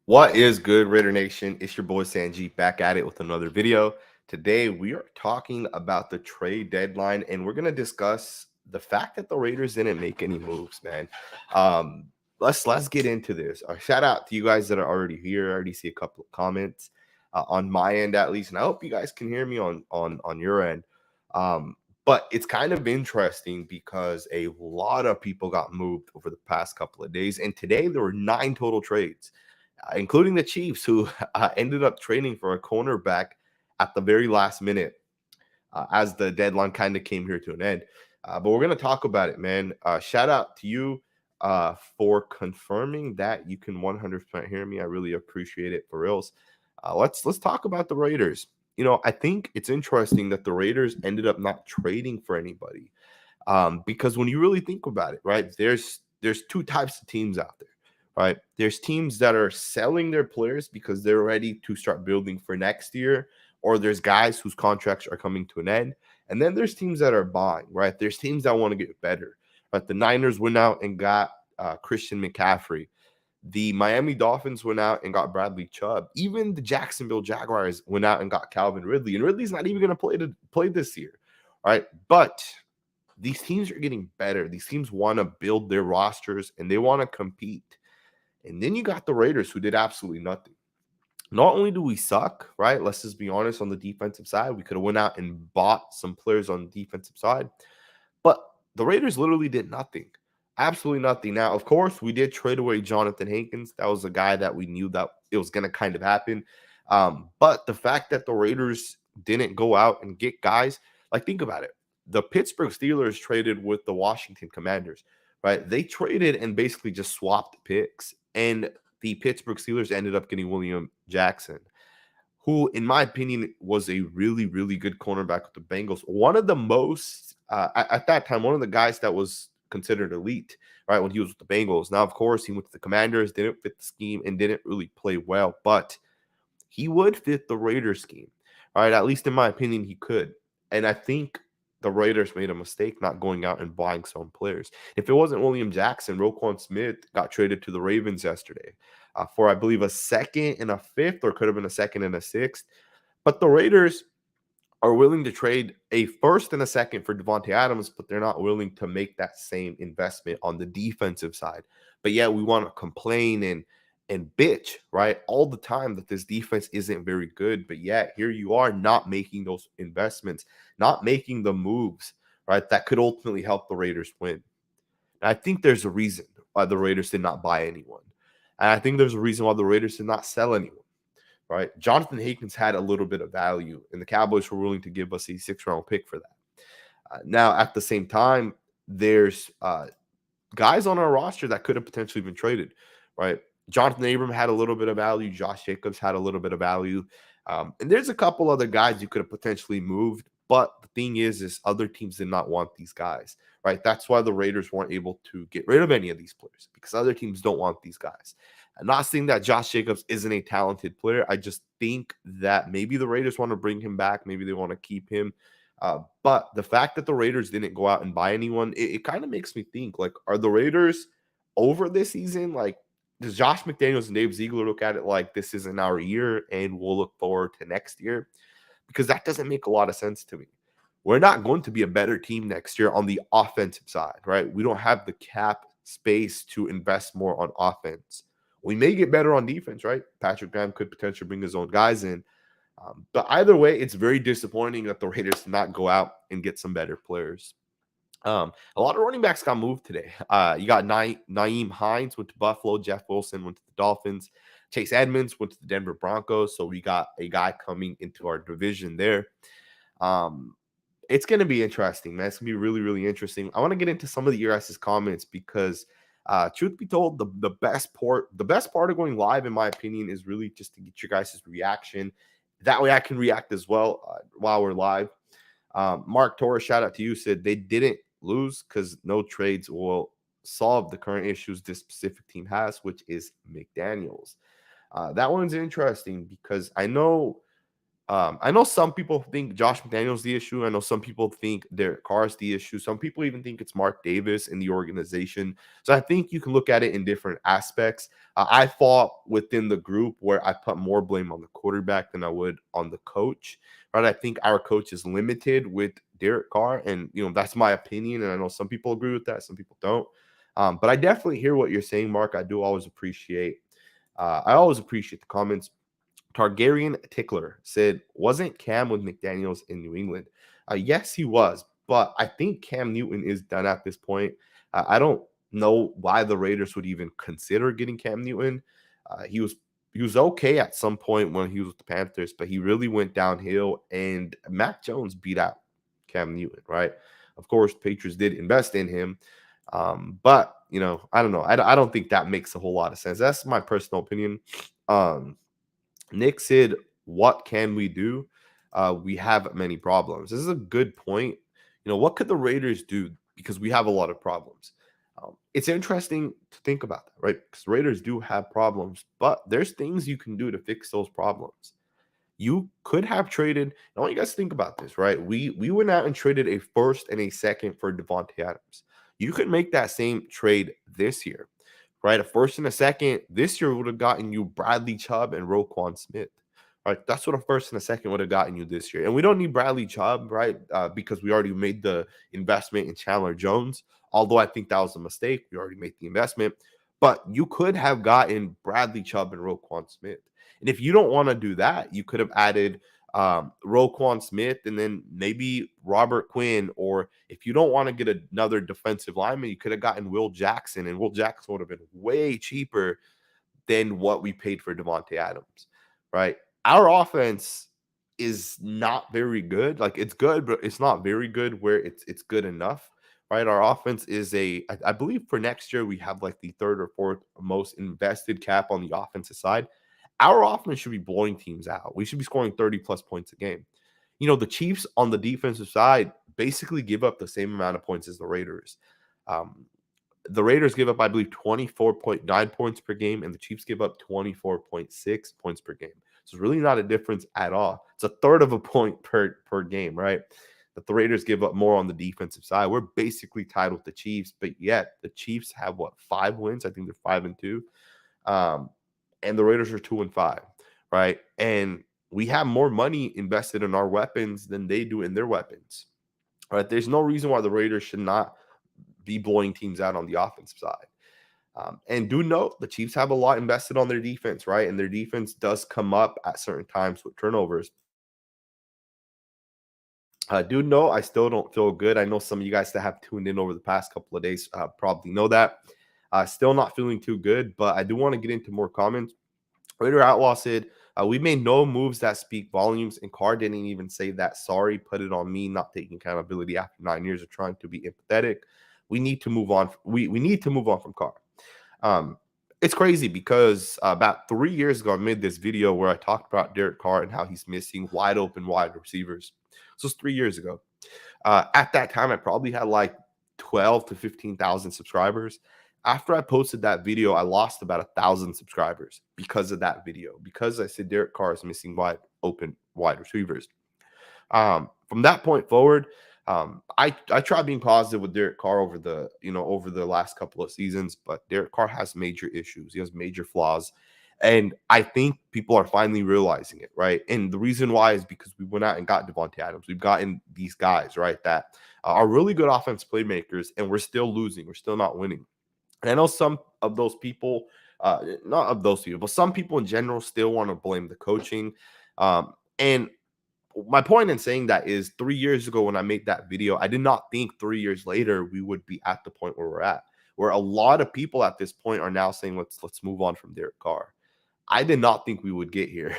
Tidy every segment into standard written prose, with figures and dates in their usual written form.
What is good, Raider Nation? It's your boy Sanjeev back at it with another video. Today, we are talking about the trade deadline, and we're going to discuss the fact that the Raiders didn't make any moves, man. Um, let's get into this. Shout out to you guys that are already here. I already see a couple of comments on my end, at least, and I hope you guys can hear me on your end. Um, but it's kind of interesting because a lot of people got moved over the past couple of days, and today there were 9 total trades, including the Chiefs, who ended up trading for a cornerback at the very last minute as the deadline kind of came here to an end. But we're going to talk about it, man. Shout out to you for confirming that you can 100% hear me. I really appreciate it for reals. Let's talk about the Raiders. You know, I think it's interesting that the Raiders ended up not trading for anybody because when you really think about it, right, there's two types of teams out there, right? There's teams that are selling their players because they're ready to start building for next year, or there's guys whose contracts are coming to an end. And then there's teams that are buying, right? There's teams that want to get better. But the Niners went out and got Christian McCaffrey. The Miami Dolphins went out and got Bradley Chubb. Even the Jacksonville Jaguars went out and got Calvin Ridley. And Ridley's not even going to play this year, right? But these teams are getting better. These teams want to build their rosters and they want to compete. And then you got the Raiders, who did absolutely nothing. Not only do we suck, right? Let's just be honest, on the defensive side. We could have went out and bought some players on the defensive side. But the Raiders literally did nothing. Absolutely nothing. Now, of course, we did trade away Jonathan Hankins. That was a guy that we knew that it was going to kind of happen. But the fact that the Raiders didn't go out and get guys, like, think about it. The Pittsburgh Steelers traded with the Washington Commanders, right? They traded and basically just swapped picks. And the Pittsburgh Steelers ended up getting William Jackson, who, in my opinion, was a really, really good cornerback with the Bengals. One of the most, at that time, one of the guys that was considered elite, right, when he was with the Bengals. Now, of course, he went to the Commanders, didn't fit the scheme, and didn't really play well, but he would fit the Raiders scheme, right? At least in my opinion, he could. And I think the Raiders made a mistake not going out and buying some players. If it wasn't William Jackson, Roquan Smith got traded to the Ravens yesterday for, I believe, a second and a fifth, or could have been a second and a sixth. But the Raiders are willing to trade a first and a second for Devontae Adams, but they're not willing to make that same investment on the defensive side. But yeah, we want to complain and bitch, right, all the time that this defense isn't very good. But yet here you are not making those investments, not making the moves, right, that could ultimately help the Raiders win. And I think there's a reason why the Raiders did not buy anyone. And I think there's a reason why the Raiders did not sell anyone, right? Jonathan Hankins had a little bit of value, and the Cowboys were willing to give us a 6th-round pick for that. Now, at the same time, there's guys on our roster that could have potentially been traded, right? Jonathan Abram had a little bit of value. Josh Jacobs had a little bit of value. And there's a couple other guys you could have potentially moved. But the thing is other teams did not want these guys, right? That's why the Raiders weren't able to get rid of any of these players, because other teams don't want these guys. I'm not saying that Josh Jacobs isn't a talented player. I just think that maybe the Raiders want to bring him back. Maybe they want to keep him. But the fact that the Raiders didn't go out and buy anyone, it kind of makes me think, like, are the Raiders over this season? Like, does Josh McDaniels and Dave Ziegler look at it like this isn't our year and we'll look forward to next year? Because that doesn't make a lot of sense to me. We're not going to be a better team next year on the offensive side, right? We don't have the cap space to invest more on offense. We may get better on defense, right? Patrick Graham could potentially bring his own guys in. But either way, it's very disappointing that the Raiders did not go out and get some better players. A lot of running backs got moved today. You got Naeem Hines went to Buffalo. Jeff Wilson went to the Dolphins. Chase Edmonds went to the Denver Broncos. So we got a guy coming into our division there. It's going to be interesting, man. It's going to be really, really interesting. I want to get into some of the guys' comments because, truth be told, the best part of going live, in my opinion, is really just to get your guys' reaction. That way I can react as well while we're live. Mark Torres, shout out to you, said they didn't lose because no trades will solve the current issues this specific team has, which is McDaniels. That one's interesting because I know I know some people think Josh McDaniels the issue. I know some people think Derek Carr is the issue. Some people even think it's Mark Davis in the organization. So I think you can look at it in different aspects. I fall within the group where I put more blame on the quarterback than I would on the coach. Right? I think our coach is limited with Derek Carr, and that's my opinion. And I know some people agree with that, some people don't. But I definitely hear what you're saying, Mark. I do always appreciate. I always appreciate the comments. Targaryen Tickler said, "Wasn't Cam with McDaniels in New England?" Yes, he was, but I think Cam Newton is done at this point. I don't know why the Raiders would even consider getting Cam Newton. He was okay at some point when he was with the Panthers, but he really went downhill. And Mac Jones beat out Cam Newton, right? Of course, Patriots did invest in him, but I don't know. I don't think that makes a whole lot of sense. That's my personal opinion. Um, Nick said, "What can we do? We have many problems." This is a good point. What could the Raiders do? Because we have a lot of problems. It's interesting to think about that, right? Because Raiders do have problems, but there's things you can do to fix those problems. You could have traded. I want you guys to think about this, right? We went out and traded a first and a second for Devontae Adams. You could make that same trade this year, right? A first and a second this year would have gotten you Bradley Chubb and Roquan Smith. Right, that's what a first and a second would have gotten you this year. And we don't need Bradley Chubb, right? Because we already made the investment in Chandler Jones. Although I think that was a mistake. We already made the investment. But you could have gotten Bradley Chubb and Roquan Smith. And if you don't want to do that, you could have added Roquan Smith and then maybe Robert Quinn. Or if you don't want to get another defensive lineman, you could have gotten Will Jackson. And Will Jackson would have been way cheaper than what we paid for Devontae Adams, right? Our offense is not very good. Like, it's good, but it's not very good where it's good enough, right? Our offense is I believe for next year we have like the third or fourth most invested cap on the offensive side. Our offense should be blowing teams out. We should be scoring 30 plus points a game. The Chiefs on the defensive side basically give up the same amount of points as the Raiders. Um, the Raiders give up, I believe, 24.9 points per game, and the Chiefs give up 24.6 points per game. So it's really not a difference at all. It's a third of a point per game, right? But the Raiders give up more on the defensive side. We're basically tied with the Chiefs, but yet the Chiefs have 5 wins? I think they're 5-2. And the Raiders are 2-5, right? And we have more money invested in our weapons than they do in their weapons. Right? There's no reason why the Raiders should not be blowing teams out on the offensive side. And do note the Chiefs have a lot invested on their defense, right? And their defense does come up at certain times with turnovers. Do know I still don't feel good. I know some of you guys that have tuned in over the past couple of days probably know that. Still not feeling too good, but I do want to get into more comments. Raider Outlaw said, "We made no moves that speak volumes, and Carr didn't even say that. Sorry, put it on me, not taking accountability after 9 years of trying to be empathetic. We need to move on. We need to move on from Carr." Um, it's crazy because about 3 years ago, I made this video where I talked about Derek Carr and how he's missing wide open wide receivers. So it's 3 years ago. At that time, I probably had like 12 to 15,000 subscribers. After I posted that video, I lost about 1,000 subscribers because of that video, because I said Derek Carr is missing wide receivers. From that point forward, I tried being positive with Derek Carr over the last couple of seasons, but Derek Carr has major issues. He has major flaws. And I think people are finally realizing it, right? And the reason why is because we went out and got Devontae Adams. We've gotten these guys, right, that are really good offense playmakers, and we're still losing. We're still not winning. And I know some of those people, not of those people, but some people in general still want to blame the coaching. And my point in saying that is 3 years ago when I made that video, I did not think 3 years later we would be at the point where we're at, where a lot of people at this point are now saying, let's move on from Derek Carr. I did not think we would get here,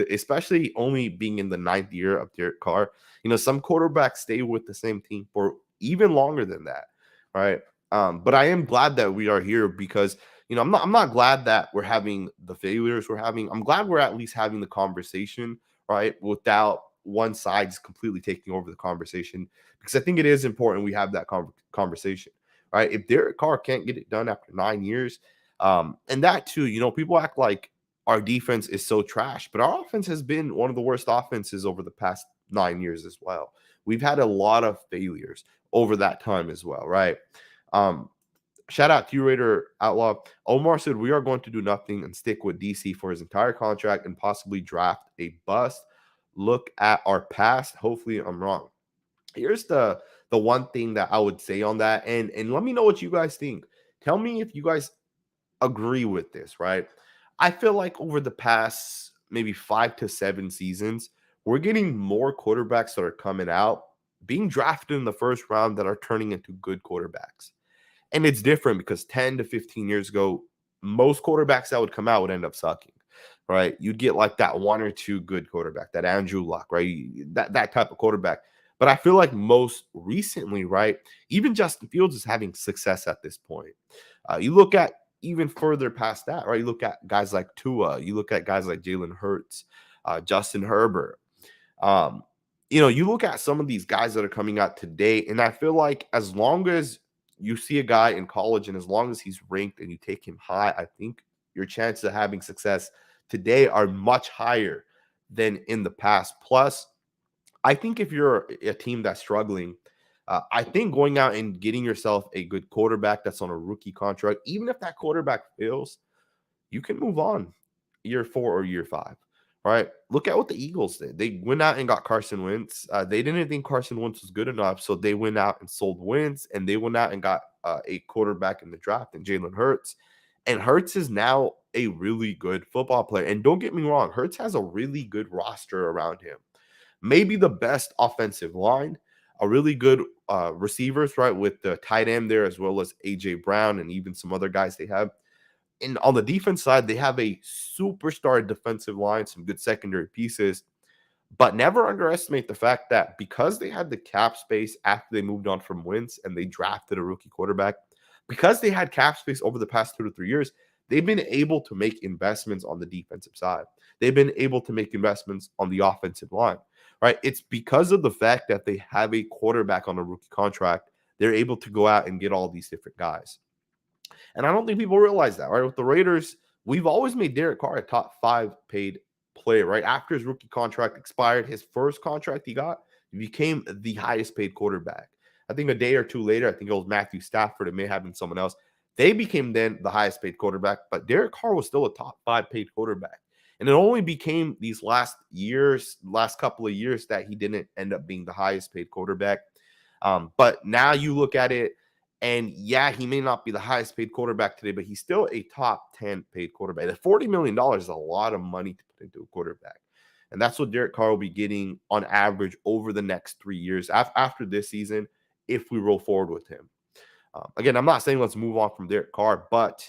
especially only being in the 9th year of Derek Carr. Some quarterbacks stay with the same team for even longer than that, right? But I am glad that we are here because I'm not glad that we're having the failures we're having. I'm glad we're at least having the conversation, right? Without one side just completely taking over the conversation, because I think it is important we have that conversation, right? If Derek Carr can't get it done after 9 years, and that too, people act like our defense is so trash, but our offense has been one of the worst offenses over the past 9 years as well. We've had a lot of failures over that time as well, right? Um, Shout out to you, Raider Outlaw. Omar said, we are going to do nothing and stick with DC for his entire contract and possibly draft a bust. Look at our past. Hopefully, I'm wrong. Here's the one thing that I would say on that, and let me know what you guys think. Tell me if you guys agree with this, right? I feel like over the past maybe 5 to 7 seasons, we're getting more quarterbacks that are coming out, being drafted in the first round that are turning into good quarterbacks. And it's different because 10 to 15 years ago, most quarterbacks that would come out would end up sucking, right? You'd get like that one or two good quarterback, that Andrew Luck, right? That type of quarterback. But I feel like most recently, right, even Justin Fields is having success at this point. You look at even further past that, right? You look at guys like Tua, you look at guys like Jalen Hurts, Justin Herbert. Um, you look at some of these guys that are coming out today, and I feel like as long as you see a guy in college and as long as he's ranked and you take him high, I think your chances of having success today are much higher than in the past. Plus, I think if you're a team that's struggling, I think going out and getting yourself a good quarterback that's on a rookie contract, even if that quarterback fails, you can move on year 4 or year 5. Right? Look at what the Eagles did. They went out and got Carson Wentz. They didn't think Carson Wentz was good enough, so they went out and sold Wentz, and they went out and got a quarterback in the draft, and Jalen Hurts. And Hurts is now a really good football player. And don't get me wrong, Hurts has a really good roster around him. Maybe the best offensive line, a really good receivers, right, with the tight end there, as well as A.J. Brown and even some other guys they have. And on the defense side, they have a superstar defensive line, some good secondary pieces, but never underestimate the fact that because they had the cap space after they moved on from Wentz and they drafted a rookie quarterback, because they had cap space over the past 2 to 3 years, they've been able to make investments on the defensive side. They've been able to make investments on the offensive line, right? It's because of the fact that they have a quarterback on a rookie contract, they're able to go out and get all these different guys. And I don't think people realize that, right? With the Raiders, we've always made Derek Carr a top 5 paid player, right? After his rookie contract expired, his first contract he got, he became the highest paid quarterback. I think a day or two later, I think it was Matthew Stafford. It may have been someone else. They became then the highest paid quarterback, but Derek Carr was still a top 5 paid quarterback. And it only became these last couple of years that he didn't end up being the highest paid quarterback. But now you look at it, and yeah, he may not be the highest paid quarterback today, but he's still a top 10 paid quarterback. That $40 million is a lot of money to put into a quarterback. And that's what Derek Carr will be getting on average over the next 3 years after this season, if we roll forward with him. Again, I'm not saying let's move on from Derek Carr, but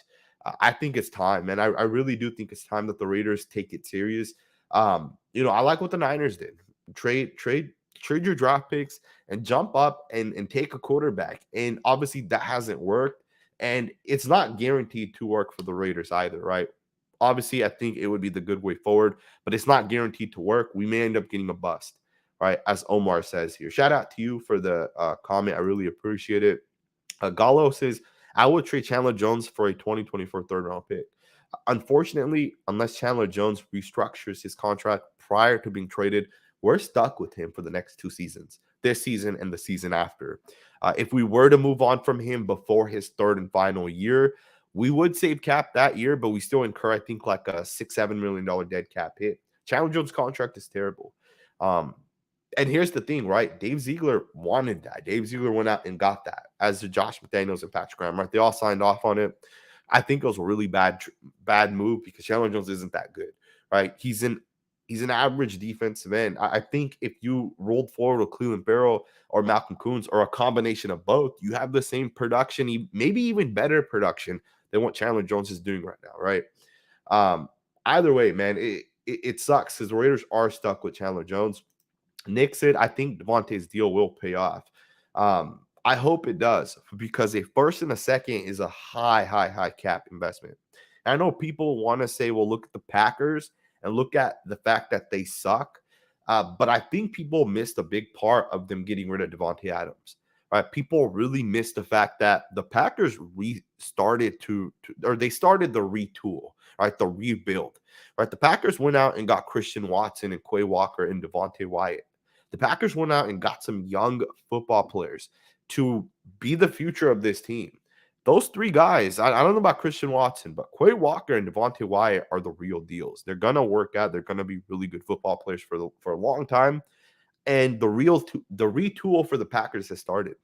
I think it's time, man. I really do think it's time that the Raiders take it serious. I like what the Niners did. Trade your draft picks and jump up and take a quarterback. And obviously that hasn't worked. And it's not guaranteed to work for the Raiders either, right? Obviously, I think it would be the good way forward, but it's not guaranteed to work. We may end up getting a bust, right? As Omar says here. Shout out to you for the comment. I really appreciate it. Gallo says, I would trade Chandler Jones for a 2024 third round pick. Unfortunately, unless Chandler Jones restructures his contract prior to being traded, we're stuck with him for the next 2 seasons, this season and the season after. If we were to move on from him before his third and final year, we would save cap that year, but we still incur, I think, like a $6-7 million dead cap hit. Chandler Jones' contract is terrible. And here's the thing, right? Dave Ziegler wanted that. Dave Ziegler went out and got that, as did Josh McDaniels and Patrick Graham, right? They all signed off on it. I think it was a really bad move because Chandler Jones isn't that good, right? He's an average defensive end. I think if you rolled forward with Cleveland Farrell or Malcolm Koonce or a combination of both, you have the same production, maybe even better production than what Chandler Jones is doing right now, right? Either way, man, it sucks because the Raiders are stuck with Chandler Jones. Nick said, I think Devontae's deal will pay off. I hope it does because a first and a second is a high cap investment. And I know people want to say, well, look at the Packers and look at the fact that they suck. But I think people missed a big part of them getting rid of Devontae Adams, right? People really miss the fact that the Packers restarted or they started the retool, right? The rebuild, right? The Packers went out and got Christian Watson and Quay Walker and Devontae Wyatt. The Packers went out and got some young football players to be the future of this team. Those three guys, I don't know about Christian Watson, but Quay Walker and Devontae Wyatt are the real deals. They're gonna work out. They're gonna be really good football players for a long time. And the retool for the Packers has started.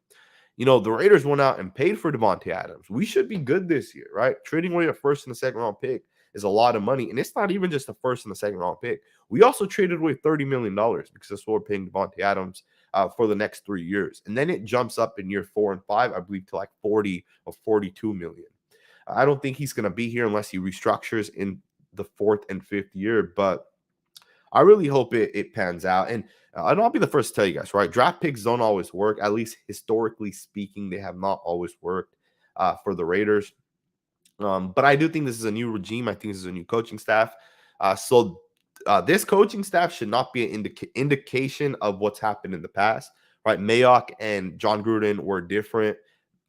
The Raiders went out and paid for Devontae Adams. We should be good this year, right? Trading away a first and a second round pick is a lot of money. And it's not even just the first and the second round pick. We also traded away $30 million because that's what we're paying Devontae Adams for the next 3 years. And then it jumps up in year 4 and 5, I believe, to like 40 or 42 million. I don't think he's going to be here unless he restructures in the 4th and 5th year. But I really hope it pans out. And I'll be the first to tell you guys, right? Draft picks don't always work. At least historically speaking, they have not always worked for the Raiders. But I do think this is a new regime. I think this is a new coaching staff. So this coaching staff should not be an indication of what's happened in the past, right? Mayock and John Gruden were different.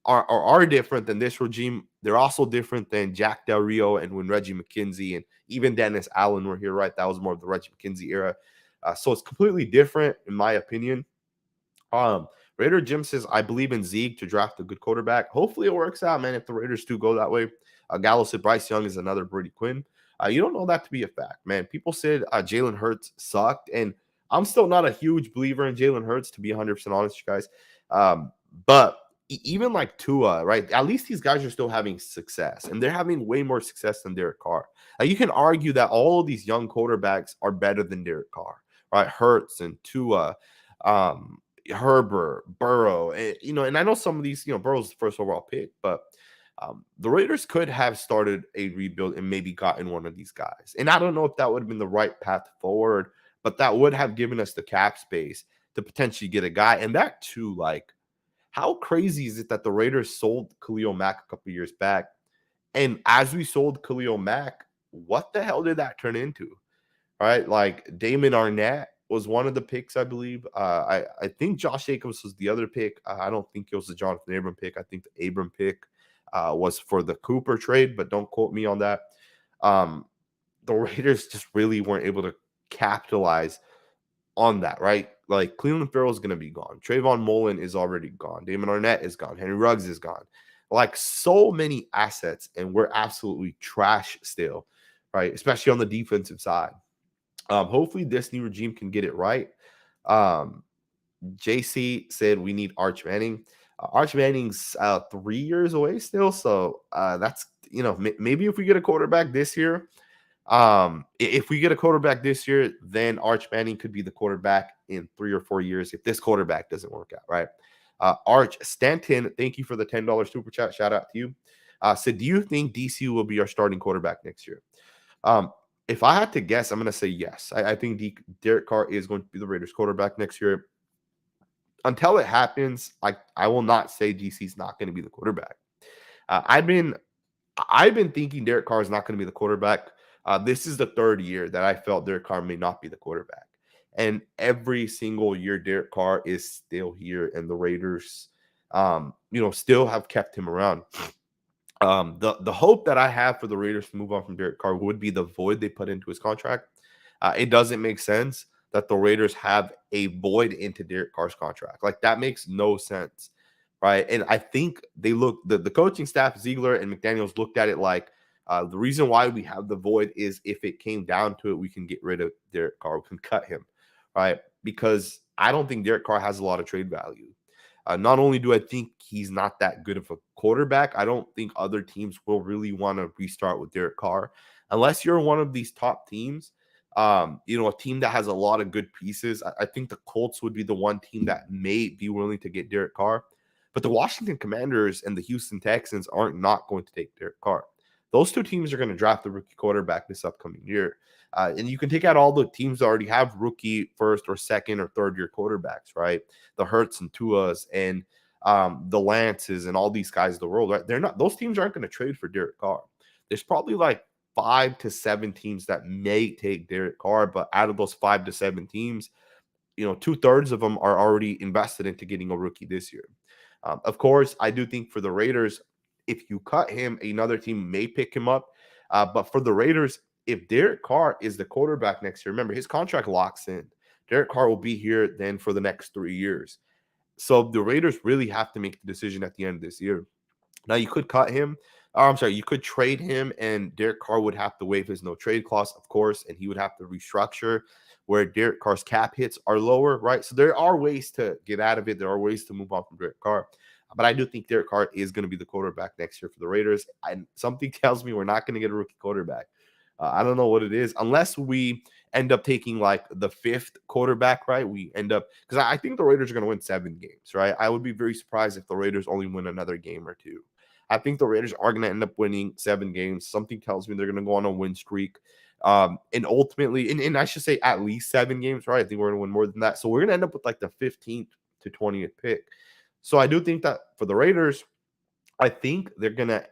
Are different than this regime. They're also different than Jack Del Rio and when Reggie McKenzie and even Dennis Allen were here, right? That was more of the Reggie McKenzie era. So it's completely different, in my opinion. Raider Jim says, I believe in Zeke to draft a good quarterback. Hopefully it works out, man, if the Raiders do go that way. Gallo said Bryce Young is another Brady Quinn. You don't know that to be a fact, man. People said Jalen Hurts sucked, and I'm still not a huge believer in Jalen Hurts, to be 100% honest, you guys. But even like Tua, right? At least these guys are still having success, and they're having way more success than Derek Carr. You can argue that all of these young quarterbacks are better than Derek Carr, right? Hurts and Tua, Herbert, Burrow, and I know some of these, Burrow's the first overall pick, but the Raiders could have started a rebuild and maybe gotten one of these guys. And I don't know if that would have been the right path forward, but that would have given us the cap space to potentially get a guy. And that too, like, how crazy is it that the Raiders sold Khalil Mack a couple years back? And as we sold Khalil Mack, what the hell did that turn into? Right? Like Damon Arnett was one of the picks, I believe. I think Josh Jacobs was the other pick. I don't think it was the Jonathan Abram pick. I think the Abram pick was for the Cooper trade, but don't quote me on that. The Raiders just really weren't able to capitalize on that, right? Like Cleveland Farrell is going to be gone. Trayvon Mullen is already gone. Damon Arnett is gone. Henry Ruggs is gone. Like so many assets, and we're absolutely trash still, right? Especially on the defensive side. Hopefully this new regime can get it right. JC said we need Arch Manning. Arch Manning's 3 years away still, so that's maybe if we get a quarterback this year, if we get a quarterback this year, then Arch Manning could be the quarterback in 3 or 4 years if this quarterback doesn't work out, right? Arch Stanton, thank you for the $10 super chat. Shout out to you. Said, do you think DC will be our starting quarterback next year? If I had to guess, I'm going to say yes. I think Derek Carr is going to be the Raiders quarterback next year. Until it happens, I will not say DC's not going to be the quarterback. I've been thinking Derek Carr is not going to be the quarterback. This is the 3rd year that I felt Derek Carr may not be the quarterback. And every single year, Derek Carr is still here, and the Raiders, still have kept him around. The hope that I have for the Raiders to move on from Derek Carr would be the void they put into his contract. It doesn't make sense that the Raiders have a void into Derek Carr's contract. Like that makes no sense, right? And I think the coaching staff, Ziegler and McDaniels, looked at it like the reason why we have the void is if it came down to it, we can get rid of Derek Carr, we can cut him, right? Because I don't think Derek Carr has a lot of trade value. Not only do I think he's not that good of a quarterback, I don't think other teams will really want to restart with Derek Carr unless you're one of these top teams. A team that has a lot of good pieces. I think the Colts would be the one team that may be willing to get Derek Carr, but the Washington Commanders and the Houston Texans aren't not going to take Derek Carr. Those two teams are going to draft the rookie quarterback this upcoming year. And you can take out all the teams that already have rookie first or second or third year quarterbacks, right? The Hurts and Tuas and the Lances and all these guys of the world, right? Those teams aren't going to trade for Derek Carr. There's probably like 5 to 7 teams that may take Derek Carr, but out of those 5 to 7 teams, 2/3 of them are already invested into getting a rookie this year. Of course, I do think for the Raiders, if you cut him, another team may pick him up. But for the Raiders, if Derek Carr is the quarterback next year, remember his contract locks in. Derek Carr will be here then for the next 3 years. So the Raiders really have to make the decision at the end of this year. Now you could cut him. Or I'm sorry, you could trade him, and Derek Carr would have to waive his no trade clause, of course, and he would have to restructure where Derek Carr's cap hits are lower, right? So there are ways to get out of it. There are ways to move on from Derek Carr. But I do think Derek Carr is going to be the quarterback next year for the Raiders. And something tells me we're not going to get a rookie quarterback. I don't know what it is, unless we end up taking like the fifth quarterback, right? We end up because I think the Raiders are going to win 7 games, right? I would be very surprised if the Raiders only win another game or two. I think the Raiders are going to end up winning 7 games. Something tells me they're going to go on a win streak. And ultimately, and I should say at least 7 games, right? I think we're going to win more than that. So we're going to end up with like the 15th to 20th pick. So I do think that for the Raiders, I think they're going to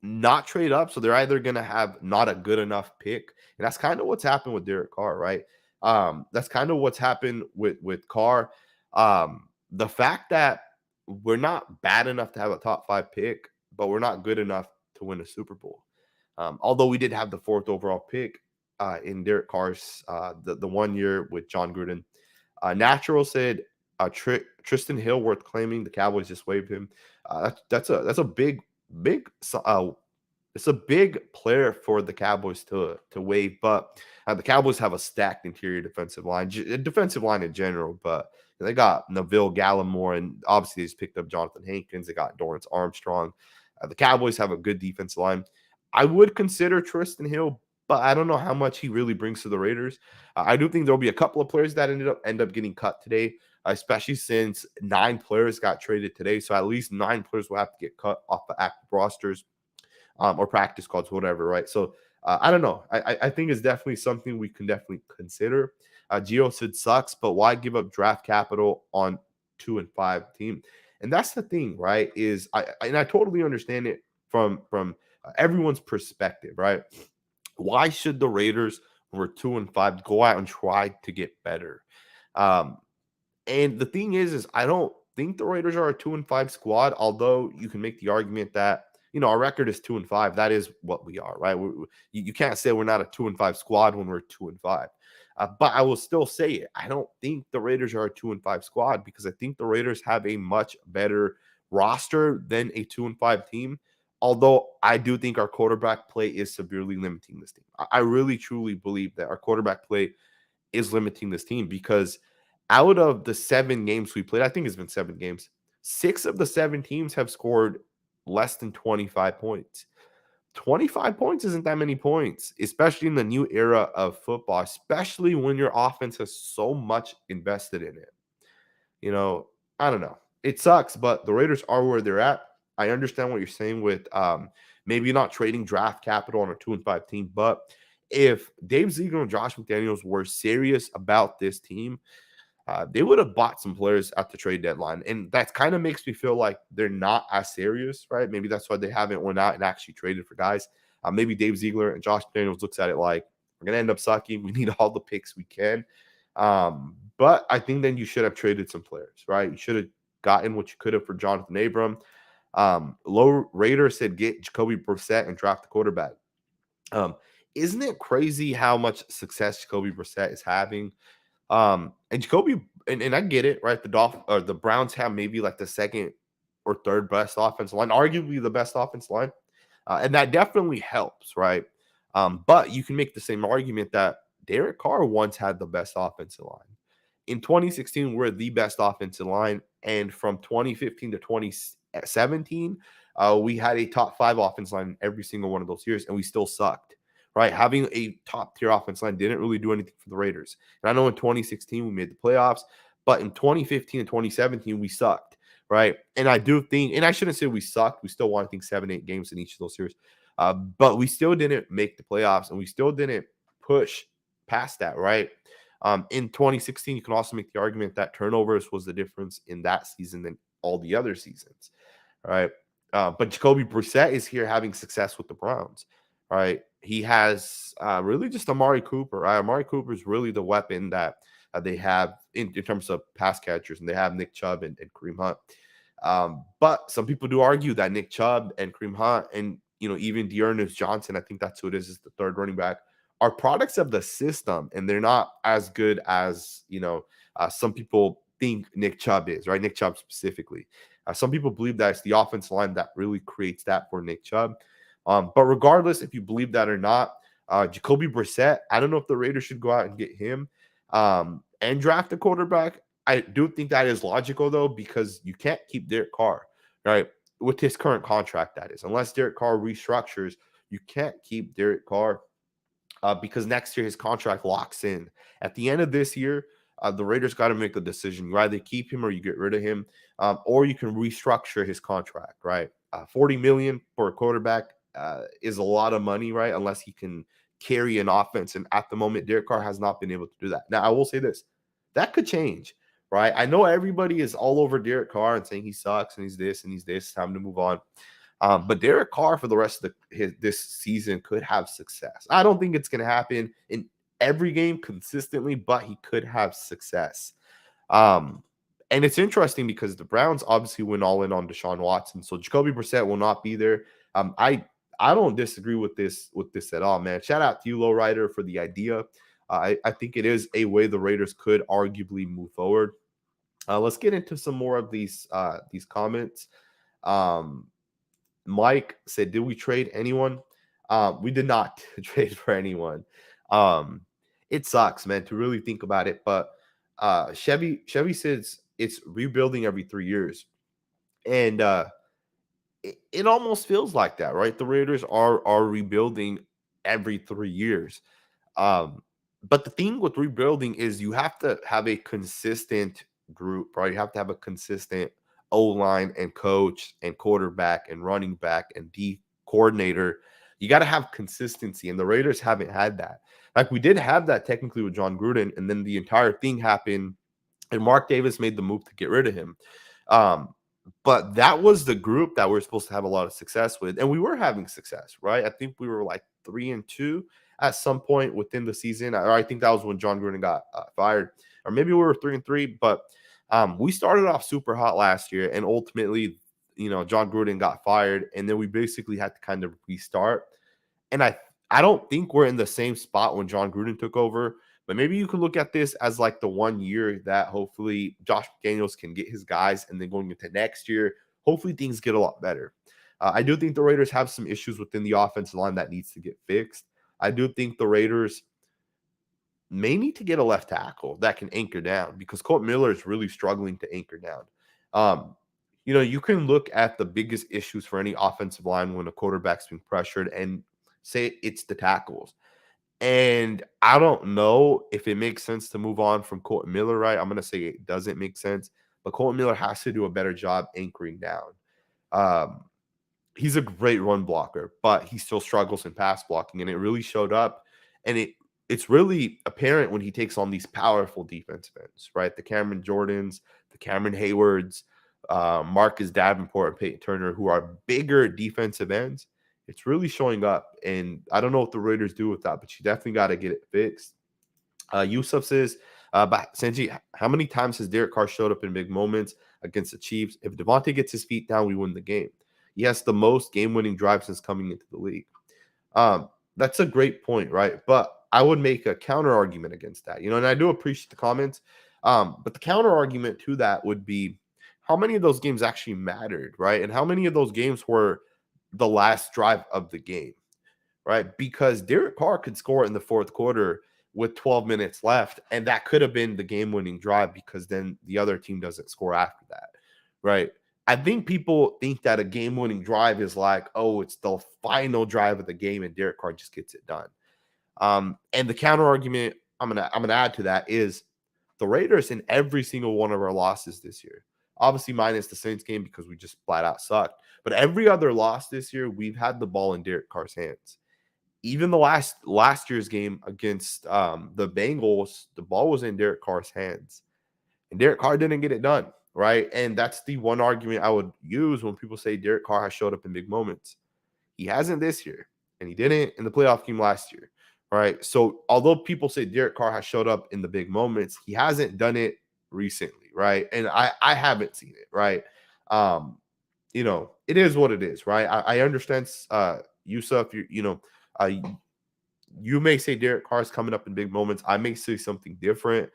not trade up. So they're either going to have not a good enough pick. And that's kind of what's happened with Derek Carr, right? That's kind of what's happened with Carr. The fact that we're not bad enough to have a top 5 pick, but we're not good enough to win a Super Bowl. Although we did have the 4th overall pick in Derek Carr's the 1 year with John Gruden. Natural said Tristan Hill worth claiming. The Cowboys just waived him. That's a big it's a big player for the Cowboys to waive, but the Cowboys have a stacked interior defensive line in general. But they got Neville Gallimore, and obviously they just picked up Jonathan Hankins. They got Dorrance Armstrong. The Cowboys have a good defensive line. I would consider Tristan Hill, but I don't know how much he really brings to the Raiders. I do think there'll be a couple of players that end up getting cut today, especially since 9 players got traded today. So at least 9 players will have to get cut off the active rosters or practice squads, whatever, right? So I don't know. I think it's definitely something we can definitely consider. Gio said sucks, but why give up draft capital on 2 and 5 team? And that's the thing, right? Is I totally understand it from everyone's perspective, right? Why should the Raiders, when we're 2 and 5, go out and try to get better? And the thing is I don't think the Raiders are a 2 and 5 squad, although you can make the argument that our record is 2 and 5. That is what we are, right? You can't say we're not a 2 and 5 squad when we're 2 and 5. But I will still say it. I don't think the Raiders are a 2 and 5 squad because I think the Raiders have a much better roster than a 2 and 5 team. Although I do think our quarterback play is severely limiting this team. I really truly believe that our quarterback play is limiting this team because out of the 7 games we played, I think it's been 7 games, 6 of the 7 teams have scored less than 25 points. 25 points isn't that many points, especially in the new era of football, especially when your offense has so much invested in it. I don't know. It sucks, but the Raiders are where they're at. I understand what you're saying with maybe not trading draft capital on a 2 and 5 team, but if Dave Ziegler and Josh McDaniels were serious about this team, they would have bought some players at the trade deadline. And that kind of makes me feel like they're not as serious, right? Maybe that's why they haven't went out and actually traded for guys. Maybe Dave Ziegler and Josh McDaniels looks at it like, we're going to end up sucking. We need all the picks we can. But I think then you should have traded some players, right? You should have gotten what you could have for Jonathan Abram. Low Raider said get Jacoby Brissett and draft the quarterback. Isn't it crazy how much success Jacoby Brissett is having? And Jacoby, and I get it, right? The Browns have maybe like the second or third best offensive line, arguably the best offensive line. And that definitely helps, right? But you can make the same argument that Derek Carr once had the best offensive line. In 2016, we're the best offensive line. And from 2015 to 2017, we had a top 5 offensive line every single one of those years, and we still sucked. Right, having a top-tier offense line didn't really do anything for the Raiders. And I know in 2016 we made the playoffs, but in 2015 and 2017 we sucked, right? And I do think, and I shouldn't say we sucked. We still won, I think, 7-8 games in each of those years, but we still didn't make the playoffs, and we still didn't push past that, right? In 2016, you can also make the argument that turnovers was the difference in that season than all the other seasons, right? But Jacoby Brissett is here having success with the Browns. Right, he has really just Amari Cooper. Right? Amari Cooper is really the weapon that they have in terms of pass catchers, and they have Nick Chubb and Kareem Hunt. But some people do argue that Nick Chubb and Kareem Hunt and even Dearness Johnson, I think that's who it is the third running back, are products of the system, and they're not as good as some people think Nick Chubb is, right? Nick Chubb specifically. Some people believe that it's the offensive line that really creates that for Nick Chubb. But regardless, if you believe that or not, Jacoby Brissett, I don't know if the Raiders should go out and get him and draft a quarterback. I do think that is logical, though, because you can't keep Derek Carr, right? With his current contract, that is. Unless Derek Carr restructures, you can't keep Derek Carr because next year his contract locks in. At the end of this year, the Raiders got to make a decision. You either keep him or you get rid of him, or you can restructure his contract, right? $40 million for a quarterback is a lot of money, right? Unless he can carry an offense. And at the moment, Derek Carr has not been able to do that. Now, I will say this. That could change, right? I know everybody is all over Derek Carr and saying he sucks and he's this and he's this. Time to move on. But Derek Carr for the rest of this season could have success. I don't think it's going to happen in every game consistently, but he could have success. And it's interesting because the Browns obviously went all in on Deshaun Watson, so Jacoby Brissett will not be there. I don't disagree with this at all, man. Shout out to you, Lowrider, for the idea. I think it is a way the Raiders could arguably move forward. Let's get into some more of these comments. Mike said, "Did we trade anyone?" We did not trade for anyone. It sucks, man, to really think about it. But Chevy says it's rebuilding every 3 years, and it almost feels like that, right? The Raiders are rebuilding every 3 years. But the thing with rebuilding is you have to have a consistent group, right? You have to have a consistent O-line and coach and quarterback and running back and D coordinator. You got to have consistency, and the Raiders haven't had that. Like, we did have that technically with John Gruden, and then the entire thing happened, and Mark Davis made the move to get rid of him. But that was the group that we're supposed to have a lot of success with, and we were having success, right? I think we were like 3-2 at some point within the season. Or I think that was when John Gruden got fired, or maybe we were 3-3. But we started off super hot last year, and ultimately, John Gruden got fired, and then we basically had to kind of restart. And I don't think we're in the same spot when John Gruden took over, but maybe you can look at this as like the 1 year that hopefully Josh McDaniels can get his guys, and then going into next year, hopefully things get a lot better. I do think the Raiders have some issues within the offensive line that needs to get fixed. I do think the Raiders may need to get a left tackle that can anchor down, because Colt Miller is really struggling to anchor down. You can look at the biggest issues for any offensive line when a quarterback's being pressured and say it's the tackles. And I don't know if it makes sense to move on from Colton Miller, right? I'm going to say it doesn't make sense, but Colton Miller has to do a better job anchoring down. He's a great run blocker, but he still struggles in pass blocking, and it really showed up. And it's really apparent when he takes on these powerful defensive ends, right? The Cameron Jordans, the Cameron Haywards, Marcus Davenport, and Peyton Turner, who are bigger defensive ends. It's really showing up, and I don't know what the Raiders do with that, but you definitely got to get it fixed. Yusuf says, but Sanji, how many times has Derek Carr showed up in big moments against the Chiefs? If Devontae gets his feet down, we win the game. He has the most game-winning drives since coming into the league. That's a great point, right? But I would make a counter argument against that, and I do appreciate the comments. But the counter argument to that would be, how many of those games actually mattered, right? And how many of those games were the last drive of the game, right? Because Derek Carr could score in the fourth quarter with 12 minutes left, and that could have been the game-winning drive, because then the other team doesn't score after that, right? I think people think that a game-winning drive is like, oh, it's the final drive of the game, and Derek Carr just gets it done. And the counter argument I'm gonna add to that is the Raiders in every single one of our losses this year, obviously minus the Saints game because we just flat out sucked, but every other loss this year, we've had the ball in Derek Carr's hands. Even the last year's game against the Bengals, the ball was in Derek Carr's hands, and Derek Carr didn't get it done, right? And that's the one argument I would use when people say Derek Carr has showed up in big moments. He hasn't this year, and he didn't in the playoff game last year, right? So although people say Derek Carr has showed up in the big moments, he hasn't done it recently, right? And I haven't seen it, right? Um, it is what it is, right? I understand, Yusuf, uh, you may say Derek Carr is coming up in big moments. I may say something different.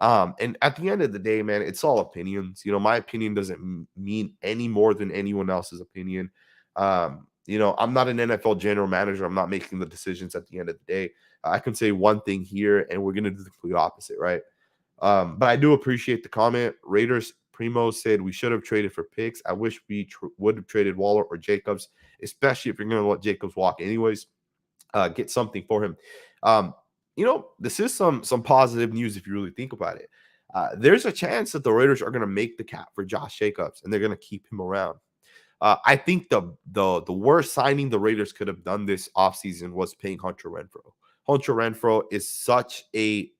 And at the end of the day, man, it's all opinions. My opinion doesn't mean any more than anyone else's opinion. I'm not an NFL general manager. I'm not making the decisions at the end of the day. I can say one thing here, and we're going to do the complete opposite, right? But I do appreciate the comment. Raiders Primo said we should have traded for picks. I wish we would have traded Waller or Jacobs, especially if you're going to let Jacobs walk anyways. Get something for him. This is some positive news if you really think about it. There's a chance that the Raiders are going to make the cap for Josh Jacobs and they're going to keep him around. I think the worst signing the Raiders could have done this offseason was paying Hunter Renfrow. Hunter Renfrow is such a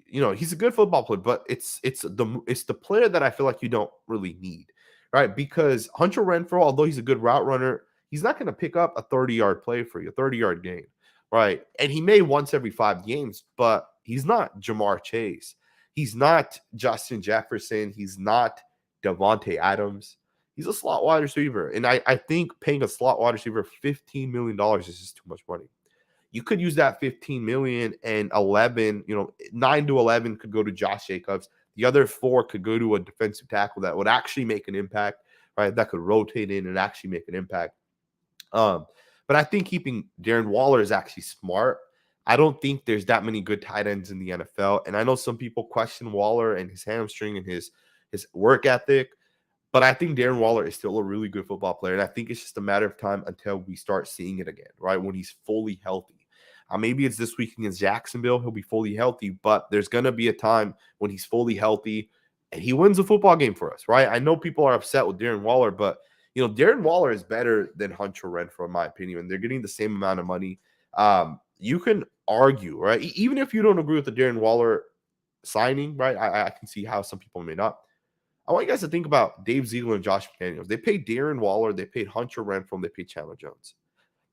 he's a good football player, but it's the player that I feel like you don't really need, right? Because Hunter Renfrow, although he's a good route runner, he's not going to pick up a 30-yard play for you, a 30-yard gain, right? And he may once every 5 games, but he's not Jamar Chase. He's not Justin Jefferson. He's not Devontae Adams. He's a slot wide receiver. And I think paying a slot wide receiver $15 million is just too much money. You could use that 15 million and 11, 9 to 11 could go to Josh Jacobs. The other 4 could go to a defensive tackle that would actually make an impact, right? That could rotate in and actually make an impact. But I think keeping Darren Waller is actually smart. I don't think there's that many good tight ends in the NFL. And I know some people question Waller and his hamstring and his work ethic. But I think Darren Waller is still a really good football player. And I think it's just a matter of time until we start seeing it again, right? When he's fully healthy. Maybe it's this week against Jacksonville. He'll be fully healthy, but there's going to be a time when he's fully healthy and he wins a football game for us, right? I know people are upset with Darren Waller, but, Darren Waller is better than Hunter Renfrow, in my opinion. And they're getting the same amount of money. You can argue, right? Even if you don't agree with the Darren Waller signing, right? I can see how some people may not. I want you guys to think about Dave Ziegler and Josh McDaniels. They paid Darren Waller, they paid Hunter Renfrow, and they paid Chandler Jones.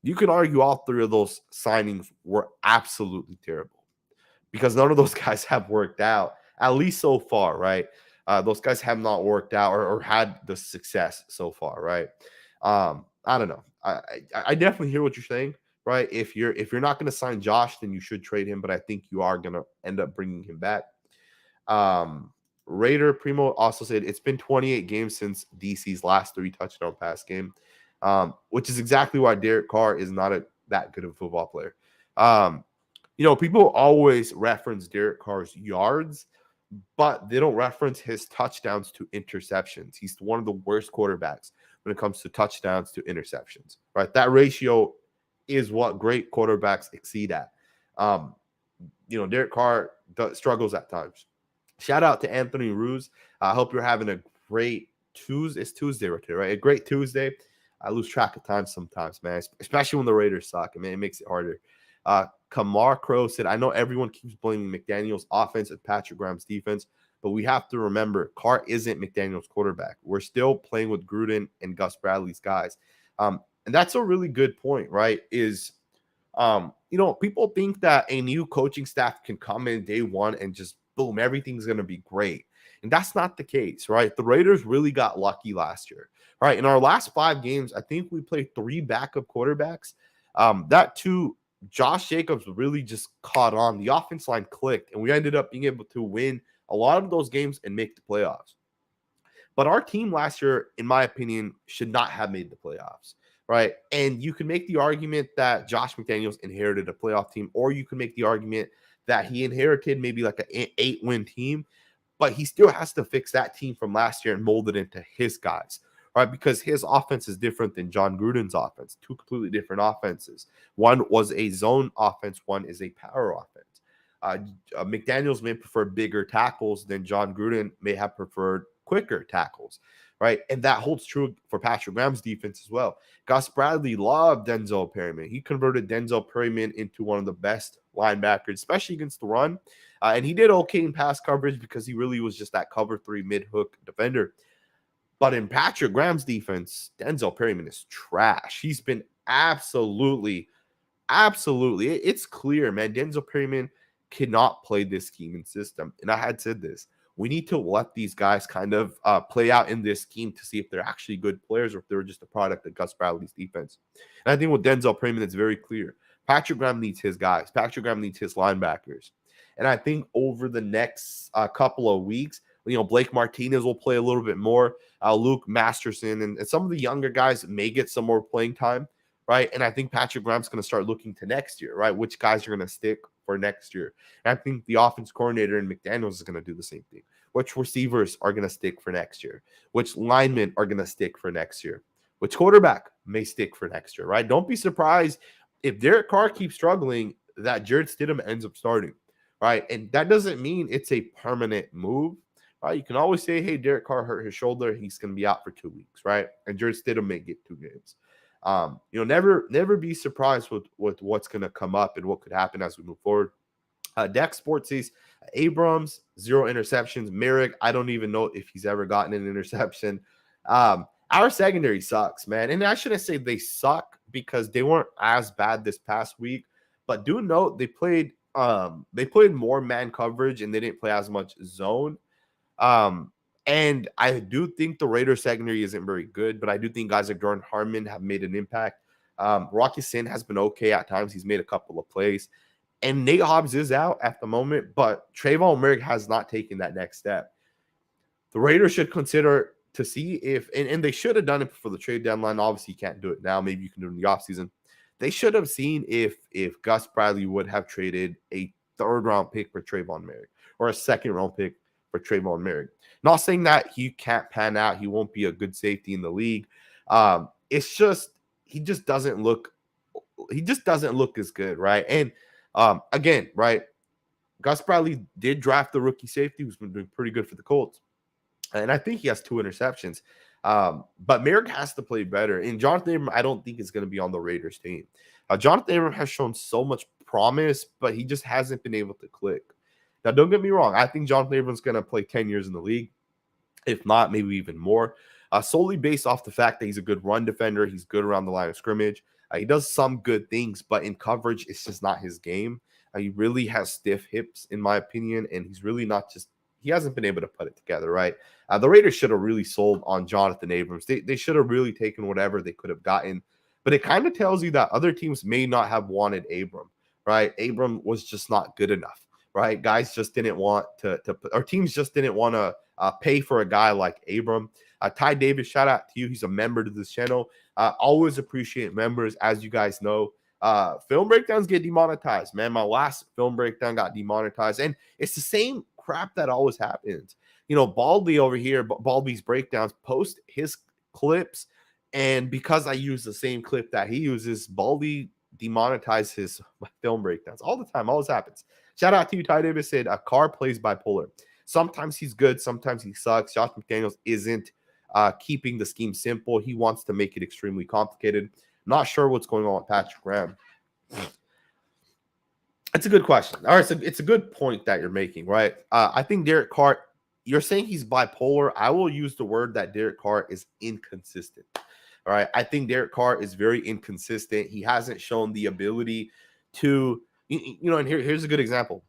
You can argue all 3 of those signings were absolutely terrible because none of those guys have worked out, at least so far, right? Those guys have not worked out or had the success so far, right? I don't know. I definitely hear what you're saying, right? If you're not going to sign Josh, then you should trade him, but I think you are going to end up bringing him back. Raider Primo also said it's been 28 games since DC's last 3 touchdown pass game, which is exactly why Derek Carr is not that good of a football player. People always reference Derek Carr's yards, but they don't reference his touchdowns to interceptions. He's one of the worst quarterbacks when it comes to touchdowns to interceptions, right? That ratio is what great quarterbacks exceed at. Derek Carr struggles at times. Shout out to Anthony Ruse. I hope you're having a great Tuesday. It's Tuesday right there, right? A great Tuesday. I lose track of time sometimes, man, especially when the Raiders suck. I mean, it makes it harder. Kamar Crow said, I know everyone keeps blaming McDaniel's offense and Patrick Graham's defense, but we have to remember Carr isn't McDaniel's quarterback. We're still playing with Gruden and Gus Bradley's guys. And that's a really good point, right? People think that a new coaching staff can come in day one and just boom, everything's going to be great. And that's not the case, right? The Raiders really got lucky last year, right? In our last 5 games, I think we played 3 backup quarterbacks. That too, Josh Jacobs really just caught on. The offense line clicked, and we ended up being able to win a lot of those games and make the playoffs. But our team last year, in my opinion, should not have made the playoffs, right? And you can make the argument that Josh McDaniels inherited a playoff team, or you can make the argument that he inherited maybe like an 8-win team, but he still has to fix that team from last year and mold it into his guys, right? Because his offense is different than John Gruden's offense, 2 completely different offenses. One was a zone offense, one is a power offense. McDaniels may prefer bigger tackles than John Gruden may have preferred quicker tackles, right? And that holds true for Patrick Graham's defense as well. Gus Bradley loved Denzel Perryman. He converted Denzel Perryman into one of the best linebackers, especially against the run. And he did okay in pass coverage because he really was just that cover 3 mid-hook defender. But in Patrick Graham's defense, Denzel Perryman is trash. He's been absolutely, it's clear, man. Denzel Perryman cannot play this scheme and system. And I had said this. We need to let these guys kind of play out in this scheme to see if they're actually good players or if they're just a product of Gus Bradley's defense. And I think with Denzel Perryman, it's very clear. Patrick Graham needs his guys. Patrick Graham needs his linebackers. And I think over the next couple of weeks, Blake Martinez will play a little bit more. Luke Masterson and some of the younger guys may get some more playing time, right? And I think Patrick Graham's going to start looking to next year, right? Which guys are going to stick for next year. And I think the offense coordinator in McDaniels is going to do the same thing. Which receivers are going to stick for next year? Which linemen are going to stick for next year? Which quarterback may stick for next year, right? Don't be surprised if Derek Carr keeps struggling that Jarrett Stidham ends up starting, right? And that doesn't mean it's a permanent move, right? You can always say, hey, Derek Carr hurt his shoulder. He's going to be out for 2 weeks, right? And Jarrett Stidham may get 2 games. Never be surprised with what's going to come up and what could happen as we move forward. Dex Sports says Abrams, 0 interceptions. Merrick, I don't even know if he's ever gotten an interception. Our secondary sucks, man. And I shouldn't say they suck because they weren't as bad this past week. But do note they played more man coverage and they didn't play as much zone. And I do think the Raiders secondary isn't very good, but I do think guys like Jordan Harmon have made an impact. Rocky Sin has been okay at times. He's made a couple of plays. And Nate Hobbs is out at the moment, but Trayvon Merrick has not taken that next step. The Raiders should consider to see if, and they should have done it before the trade deadline. Obviously, you can't do it now. Maybe you can do it in the offseason. They should have seen if Gus Bradley would have traded a 3rd-round pick for Trayvon Merrick or a 2nd-round pick for Trayvon Merrick. Not saying that he can't pan out. He won't be a good safety in the league. It's just he just doesn't look as good, right? And again, right, Gus Bradley did draft the rookie safety who's been doing pretty good for the Colts. And I think he has 2 interceptions. But Merrick has to play better. And Jonathan Abram, I don't think is going to be on the Raiders team. Jonathan Abram has shown so much promise, but he just hasn't been able to click. Now, don't get me wrong. I think Jonathan Abram's going to play 10 years in the league. If not, maybe even more. Solely based off the fact that he's a good run defender. He's good around the line of scrimmage. He does some good things, but in coverage, it's just not his game. He really has stiff hips, in my opinion, and he's really not just – he hasn't been able to put it together, right? The Raiders should have really sold on Jonathan Abrams. They should have really taken whatever they could have gotten. But it kind of tells you that other teams may not have wanted Abram, right? Abram was just not good enough, right? Guys just didn't want to or teams just didn't want to pay for a guy like Abram. Ty Davis, shout out to you. He's a member to this channel. Always appreciate members, as you guys know. Film breakdowns get demonetized, man. My last film breakdown got demonetized. And it's the same crap that always happens. Baldy over here, Baldy's breakdowns, post his clips. And because I use the same clip that he uses, Baldy demonetizes my film breakdowns all the time. Always happens. Shout out to you, Ty Davis said, Carr plays bipolar. Sometimes he's good. Sometimes he sucks. Josh McDaniels isn't keeping the scheme simple. He wants to make it extremely complicated. Not sure what's going on with Patrick Graham. It's a good question. All right, so it's a good point that you're making, right? I think Derek Carr, you're saying he's bipolar. I will use the word that Derek Carr is inconsistent. All right, I think Derek Carr is very inconsistent. He hasn't shown the ability to, and here's a good example.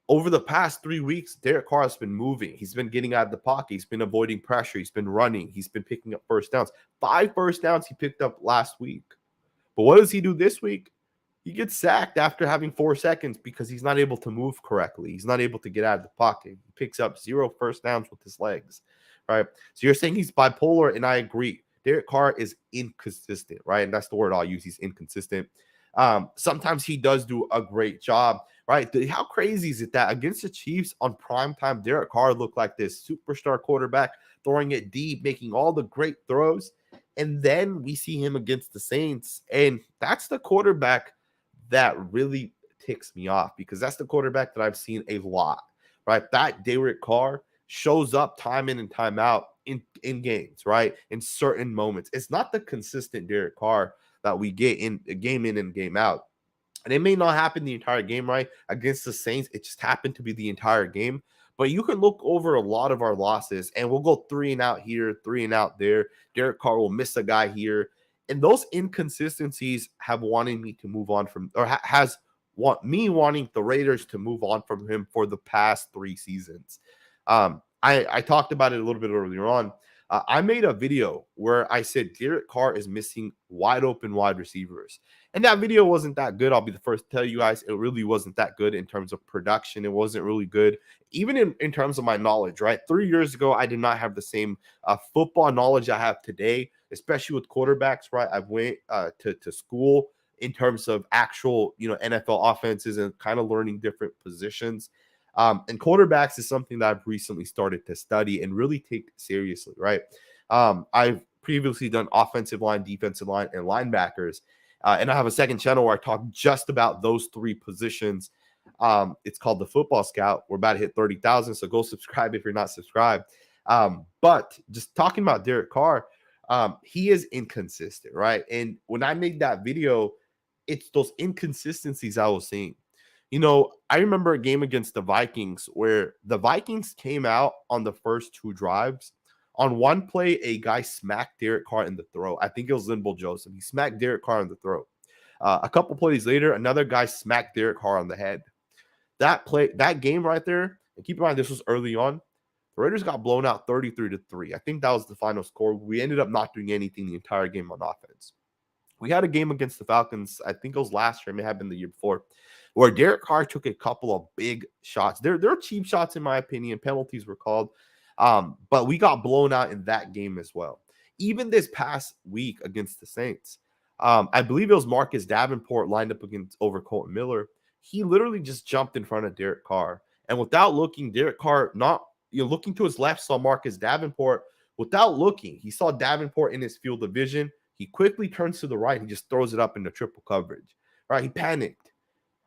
Over the past 3 weeks, Derek Carr has been moving. He's been getting out of the pocket. He's been avoiding pressure. He's been running. He's been picking up first downs. 5 first downs he picked up last week. But what does he do this week? He gets sacked after having 4 seconds because he's not able to move correctly. He's not able to get out of the pocket. He picks up 0 first downs with his legs, right? So you're saying he's bipolar, and I agree. Derek Carr is inconsistent, right? And that's the word I'll use. He's inconsistent. Sometimes he does do a great job, right? How crazy is it that against the Chiefs on primetime, Derek Carr looked like this superstar quarterback, throwing it deep, making all the great throws. And then we see him against the Saints. And that's the quarterback that really ticks me off because that's the quarterback that I've seen a lot, right? That Derek Carr shows up time in and time out in games, right? In certain moments. It's not the consistent Derek Carr that we get in a game in and game out. And it may not happen the entire game, right? Against the Saints, it just happened to be the entire game. But you can look over a lot of our losses, and we'll go 3 and out here, 3 and out there. Derek Carr will miss a guy here. And those inconsistencies have wanted me to move on from, or has want me wanting the Raiders to move on from him for the past 3 seasons. I talked about it a little bit earlier on. I made a video where I said Derek Carr is missing wide open wide receivers. And that video wasn't that good. I'll be the first to tell you guys it really wasn't that good in terms of production. It wasn't really good, even in terms of my knowledge, right? 3 years ago, I did not have the same football knowledge I have today, especially with quarterbacks, right? I went to school in terms of actual, NFL offenses and kind of learning different positions. And quarterbacks is something that I've recently started to study and really take seriously, right? I've previously done offensive line, defensive line, and linebackers. And I have a second channel where I talk just about those three positions. It's called The Football Scout. We're about to hit 30,000, so go subscribe if you're not subscribed. But just talking about Derek Carr, he is inconsistent, right? And when I made that video, it's those inconsistencies I was seeing. I remember a game against the Vikings where the Vikings came out on the first two drives. On one play, a guy smacked Derek Carr in the throat. I think it was Linval Joseph. He smacked Derek Carr in the throat. A couple plays later, another guy smacked Derek Carr on the head. That game right there, and keep in mind this was early on. The Raiders got blown out 33-3. I think that was the final score. We ended up not doing anything the entire game on offense. We had a game against the Falcons. I think it was last year. It may have been the year before, where Derek Carr took a couple of big shots. They're cheap shots, in my opinion. Penalties were called. But we got blown out in that game as well. Even this past week against the Saints, I believe it was Marcus Davenport lined up against over Colton Miller. He literally just jumped in front of Derek Carr. And without looking, Derek Carr, not looking to his left, saw Marcus Davenport. Without looking, he saw Davenport in his field of vision. He quickly turns to the right. He just throws it up into triple coverage. Right? He panicked.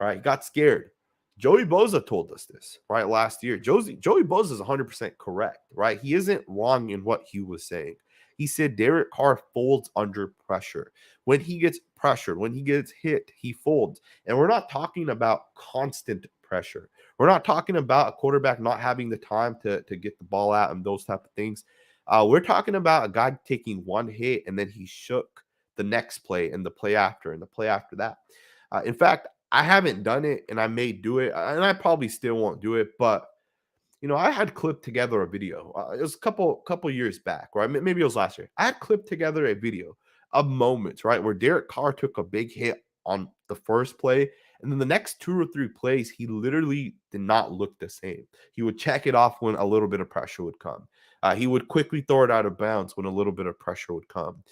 Right? He got scared. Joey Bosa told us this, right, last year. Joey Bosa is 100% correct, right? He isn't wrong in what he was saying. He said Derek Carr folds under pressure. When he gets pressured, when he gets hit, he folds. And we're not talking about constant pressure. We're not talking about a quarterback not having the time to get the ball out and those type of things. We're talking about a guy taking one hit and then he shook the next play and the play after and the play after that. In fact, I haven't done it and I may do it, and I probably still won't do it, but I had clipped together a video. It was a couple years back, right? Maybe it was last year. I had clipped together a video of moments, right, where Derek Carr took a big hit on the first play, and then the next two or three plays, he literally did not look the same. He would check it off when a little bit of pressure would come. He would quickly throw it out of bounds when a little bit of pressure would come.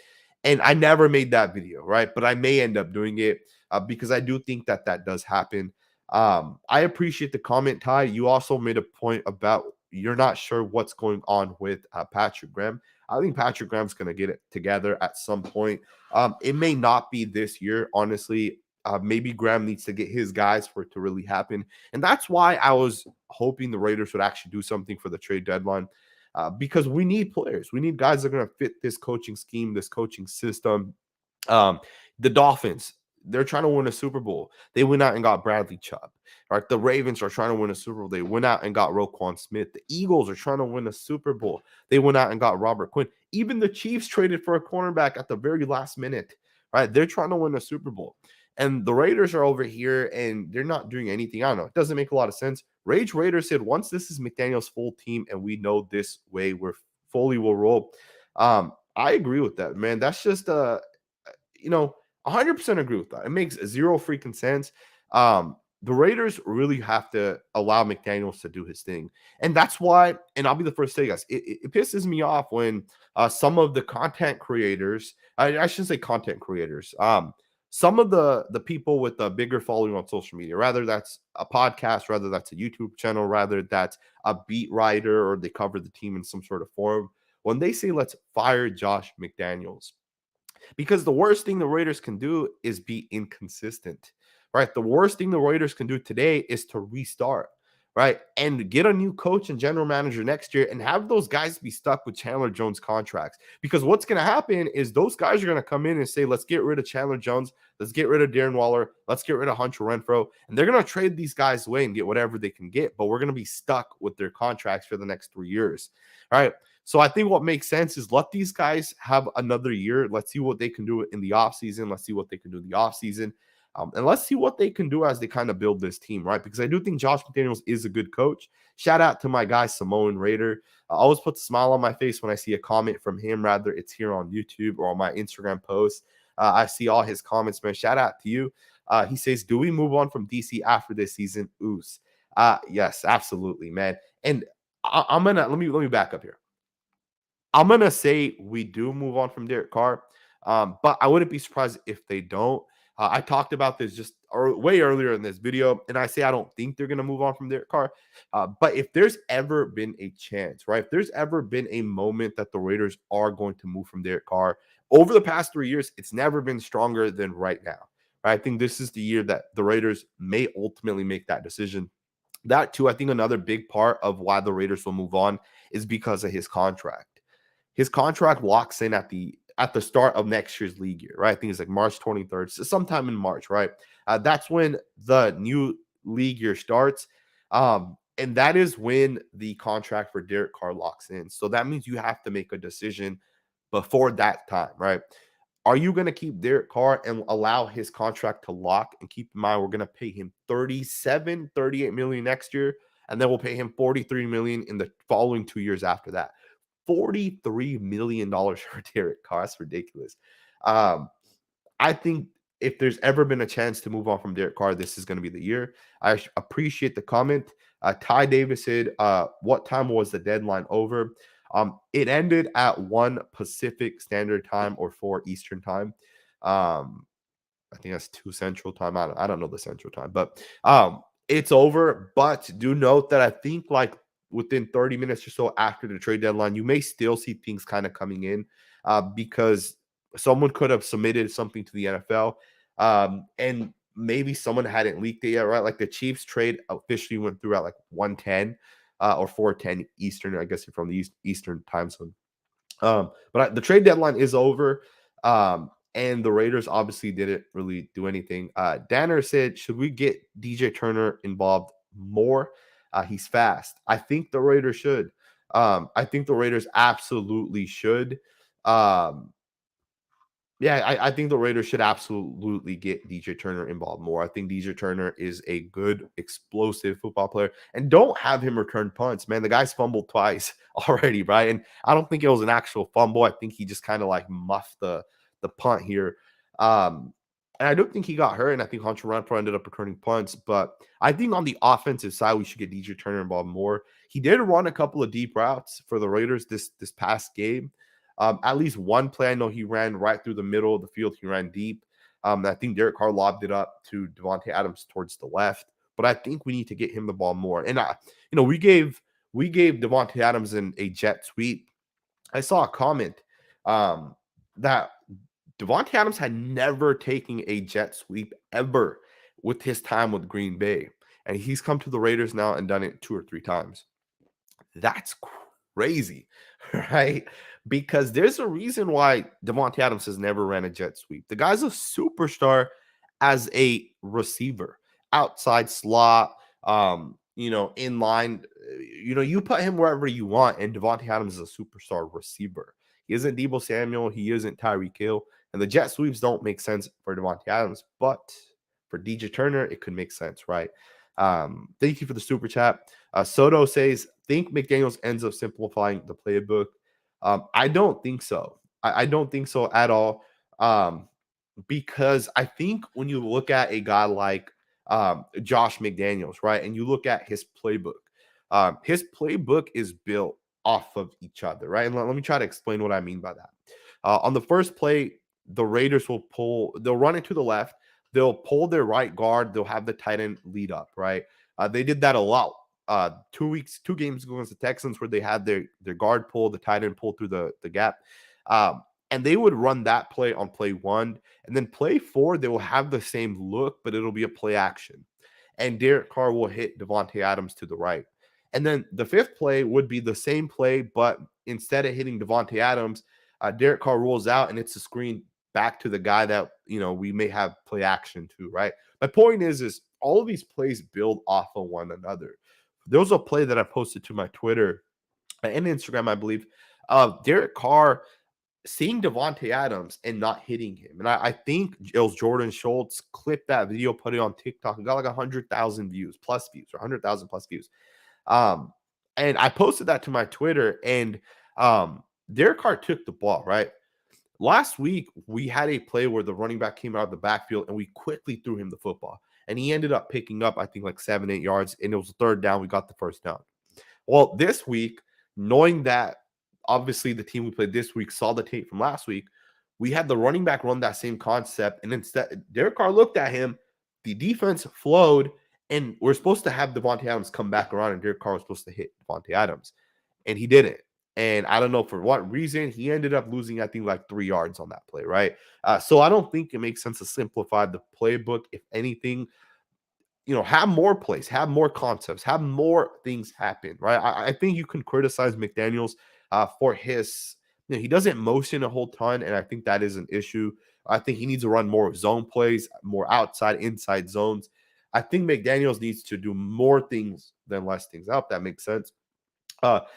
And I never made that video, right? But I may end up doing it because I do think that does happen. I appreciate the comment, Ty. You also made a point about you're not sure what's going on with Patrick Graham. I think Patrick Graham's going to get it together at some point. It may not be this year, honestly. Maybe Graham needs to get his guys for it to really happen. And that's why I was hoping the Raiders would actually do something for the trade deadline. Because we need players. We need guys that are going to fit this coaching scheme, this coaching system. The Dolphins, they're trying to win a Super Bowl. They went out and got Bradley Chubb. Right? The Ravens are trying to win a Super Bowl. They went out and got Roquan Smith. The Eagles are trying to win a Super Bowl. They went out and got Robert Quinn. Even the Chiefs traded for a cornerback at the very last minute. Right? They're trying to win a Super Bowl. And the Raiders are over here and they're not doing anything. I don't know. It doesn't make a lot of sense. Rage Raider said, once this is McDaniel's full team and we know this way, we're fully will roll. I agree with that, man. That's just 100% agree with that. It makes zero freaking sense. The Raiders really have to allow McDaniels to do his thing. And that's why, and I'll be the first to say, guys, it pisses me off when some of the content creators, I shouldn't say content creators, some of the people with a bigger following on social media, rather that's a podcast, rather that's a YouTube channel, rather that's a beat writer or they cover the team in some sort of forum, when they say let's fire Josh McDaniels, because the worst thing the Raiders can do is be inconsistent, right? The worst thing the Raiders can do today is to restart, right? And get a new coach and general manager next year and have those guys be stuck with Chandler Jones contracts. Because what's going to happen is those guys are going to come in and say, let's get rid of Chandler Jones. Let's get rid of Darren Waller. Let's get rid of Hunter Renfrow. And they're going to trade these guys away and get whatever they can get. But we're going to be stuck with their contracts for the next 3 years, right? So I think what makes sense is let these guys have another year. Let's see what they can do in the offseason. Let's see what they can do in the offseason. And let's see what they can do as they kind of build this team, right? Because I do think Josh McDaniels is a good coach. Shout out to my guy, Samoan Raider. I always put a smile on my face when I see a comment from him, rather it's here on YouTube or on my Instagram post. I see all his comments, man. Shout out to you. He says, do we move on from DC after this season? Oos. Yes, absolutely, man. And I'm gonna let me back up here. I'm gonna say we do move on from Derek Carr, but I wouldn't be surprised if they don't. I talked about this just way earlier in this video, and I say I don't think they're gonna move on from Derek Carr. But if there's ever been a chance, right? If there's ever been a moment that the Raiders are going to move from Derek Carr over the past 3 years, it's never been stronger than right now. Right? I think this is the year that the Raiders may ultimately make that decision. That too, I think another big part of why the Raiders will move on is because of his contract. His contract locks in at the start of next year's league year, right? I think it's like March 23rd, so sometime in March, right? That's when the new league year starts. And that is when the contract for Derek Carr locks in. So that means you have to make a decision before that time, right? Are you going to keep Derek Carr and allow his contract to lock? And keep in mind, we're going to pay him 38 million next year, and then we'll pay him 43 million in the following 2 years after that. $43 million for Derek Carr. That's ridiculous. I think if there's ever been a chance to move on from Derek Carr, this is going to be the year. I appreciate the comment. Ty Davis said, what time was the deadline over? It ended at 1 Pacific Standard Time or 4 Eastern Time. I think that's 2 Central Time. I don't know the Central Time, but it's over. But do note that I think like within 30 minutes or so after the trade deadline, you may still see things kind of coming in because someone could have submitted something to the NFL and maybe someone hadn't leaked it yet, right? Like the Chiefs trade officially went through at like 1:10 or 4:10 Eastern, I guess, from the Eastern time zone. But the trade deadline is over. And the Raiders obviously didn't really do anything. Danner said, should we get DJ Turner involved more? He's fast. I think the Raiders should. I think the Raiders absolutely should. Yeah, I think the Raiders should absolutely get DJ Turner involved more. I think DJ Turner is a good, explosive football player. And don't have him return punts, man. The guy's fumbled twice already, right? And I don't think it was an actual fumble. I think he just kind of like muffed the punt here. And I don't think he got hurt, and I think Hunter Renfrow ended up returning punts. But I think on the offensive side, we should get DJ Turner involved more. He did run a couple of deep routes for the Raiders this past game. At least one play, I know he ran right through the middle of the field. He ran deep. I think Derek Carr lobbed it up to Davante Adams towards the left. But I think we need to get him the ball more. And we gave Davante Adams a jet sweep. I saw a comment that Davante Adams had never taken a jet sweep ever with his time with Green Bay. And he's come to the Raiders now and done it 2 or 3 times. That's crazy, right? Because there's a reason why Davante Adams has never ran a jet sweep. The guy's a superstar as a receiver, outside slot, in line. You put him wherever you want, and Davante Adams is a superstar receiver. He isn't Deebo Samuel. He isn't Tyreek Hill. And the jet sweeps don't make sense for Davante Adams, but for DJ Turner, it could make sense, right? Thank you for the super chat. Soto says, think McDaniels ends up simplifying the playbook. I don't think so. I don't think so at all. Because I think when you look at a guy like Josh McDaniels, right, and you look at his playbook is built off of each other, right? And let me try to explain what I mean by that. On the first play, the Raiders they'll run it to the left, they'll pull their right guard, they'll have the tight end lead up, right? They did that a lot 2 games ago against the Texans, where they had their guard pull, the tight end pull through the gap. And they would run that play on play 1. And then play 4, they will have the same look, but it'll be a play action. And Derek Carr will hit Davante Adams to the right. And then the 5th play would be the same play, but instead of hitting Davante Adams, Derek Carr rolls out and it's a screen back to the guy that, we may have play action to, right? My point is all of these plays build off of one another. There was a play that I posted to my Twitter and Instagram, I believe, of Derek Carr seeing Devontae Adams and not hitting him. And I think it was Jordan Schultz clipped that video, put it on TikTok, and got like 100,000 views, plus views, or 100,000 plus views. Um, and I posted that to my Twitter, and Derek Carr took the ball, right? Last week, we had a play where the running back came out of the backfield and we quickly threw him the football. And he ended up picking up, I think, like 7, 8 yards. And it was a third down. We got the first down. Well, this week, knowing that obviously the team we played this week saw the tape from last week, we had the running back run that same concept. And instead, Derek Carr looked at him, the defense flowed, and we're supposed to have Devontae Adams come back around, and Derek Carr was supposed to hit Devontae Adams. And he didn't. And I don't know for what reason. He ended up losing, I think, like 3 yards on that play, right? So I don't think it makes sense to simplify the playbook. If anything, have more plays, have more concepts, have more things happen, right? I think you can criticize McDaniels for his, he doesn't motion a whole ton, and I think that is an issue. I think he needs to run more zone plays, more outside, inside zones. I think McDaniels needs to do more things than less things. I hope that makes sense.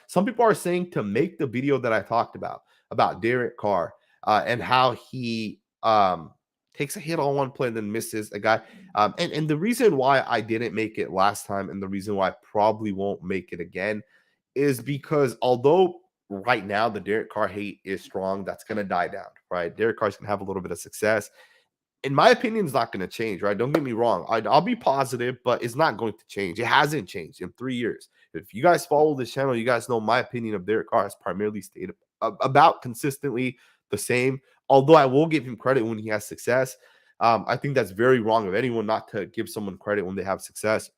Some people are saying to make the video that I talked about Derek Carr and how he takes a hit on one play and then misses a guy. And the reason why I didn't make it last time and the reason why I probably won't make it again is because although right now the Derek Carr hate is strong, that's going to die down, right? Derek Carr's going to have a little bit of success. In my opinion, is not going to change, right? Don't get me wrong. I'll be positive, but it's not going to change. It hasn't changed in 3 years. If you guys follow this channel, you guys know my opinion of Derek Carr has primarily stayed about consistently the same. Although I will give him credit when he has success. I think that's very wrong of anyone not to give someone credit when they have success.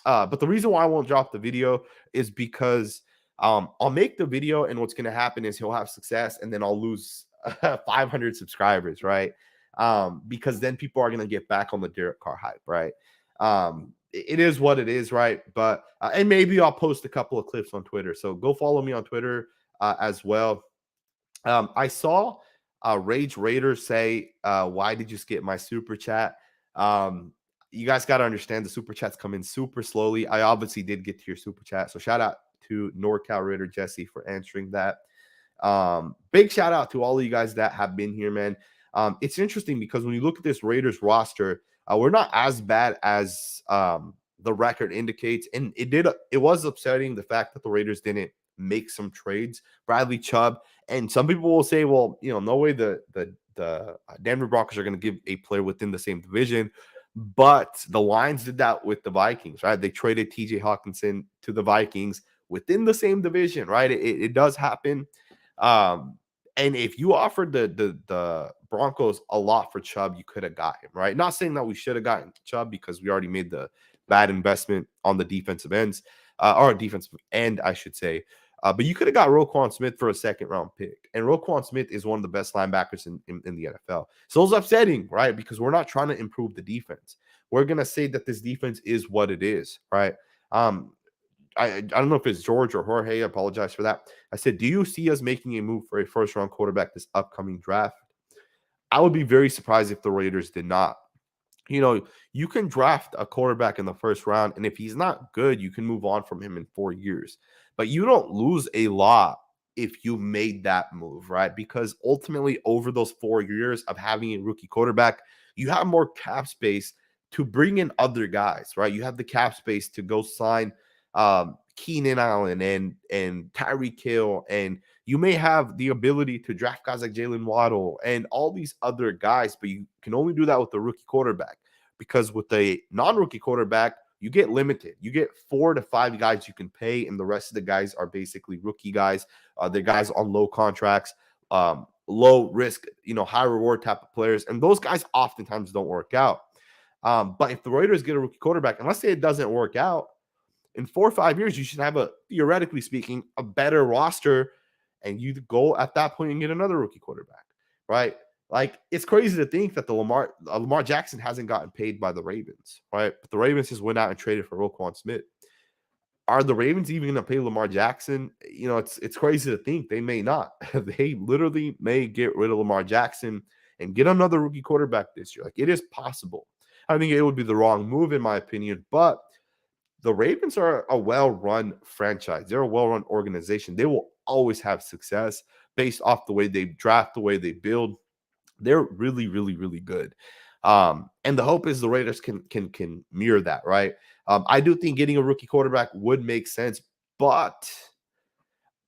But the reason why I won't drop the video is because I'll make the video, and what's going to happen is he'll have success, and then I'll lose 500 subscribers, right? Because then people are going to get back on the Derek Carr hype, right? It is what it is, right? But and maybe I'll post a couple of clips on Twitter. So go follow me on Twitter as well. I saw Rage Raider say, "Why did you skip my super chat?" You guys got to understand the super chats come in super slowly. I obviously did get to your super chat, so shout out to NorCal Raider Jesse for answering that. Big shout out to all of you guys that have been here, man. It's interesting because when you look at this Raiders roster, we're not as bad as the record indicates, and it was upsetting the fact that the Raiders didn't make some trades. Bradley Chubb, and some people will say, well, no way the Denver Broncos are going to give a player within the same division. But the Lions did that with the Vikings, right? They traded TJ Hawkinson to the Vikings within the same division, right? It does happen. And if you offered the Broncos a lot for Chubb, you could have got him, right? Not saying that we should have gotten Chubb because we already made the bad investment on the defensive ends, or defensive end, I should say. But you could have got Roquan Smith for a second-round pick. And Roquan Smith is one of the best linebackers in the NFL. So it's upsetting, right? Because we're not trying to improve the defense. We're going to say that this defense is what it is, right? I don't know if it's George or Jorge. I apologize for that. I said, do you see us making a move for a first-round quarterback this upcoming draft? I would be very surprised if the Raiders did not. You can draft a quarterback in the first round, and if he's not good, you can move on from him in 4 years. But you don't lose a lot if you made that move, right? Because ultimately, over those 4 years of having a rookie quarterback, you have more cap space to bring in other guys, right? You have the cap space to go sign Keenan Allen and Tyreek Hill, and you may have the ability to draft guys like Jalen Waddle and all these other guys, but you can only do that with a rookie quarterback because with a non-rookie quarterback, you get limited. You get 4 to 5 guys you can pay, and the rest of the guys are basically rookie guys. They're guys on low contracts, low risk, high reward type of players, and those guys oftentimes don't work out. But if the Raiders get a rookie quarterback, and let's say it doesn't work out, in 4 or 5 years, you should have theoretically speaking, a better roster, and you go at that point and get another rookie quarterback, right? Like, it's crazy to think that the Lamar Jackson hasn't gotten paid by the Ravens, right? But the Ravens just went out and traded for Roquan Smith. Are the Ravens even going to pay Lamar Jackson? It's crazy to think they may not. They literally may get rid of Lamar Jackson and get another rookie quarterback this year. Like, it is possible. I think it would be the wrong move, in my opinion, but the Ravens are a well-run franchise. They're a well-run organization. They will always have success. based off the way they draft, the way they build. They're really, really, really good. And the hope is the Raiders can mirror that, right? I do think getting a rookie quarterback would make sense, but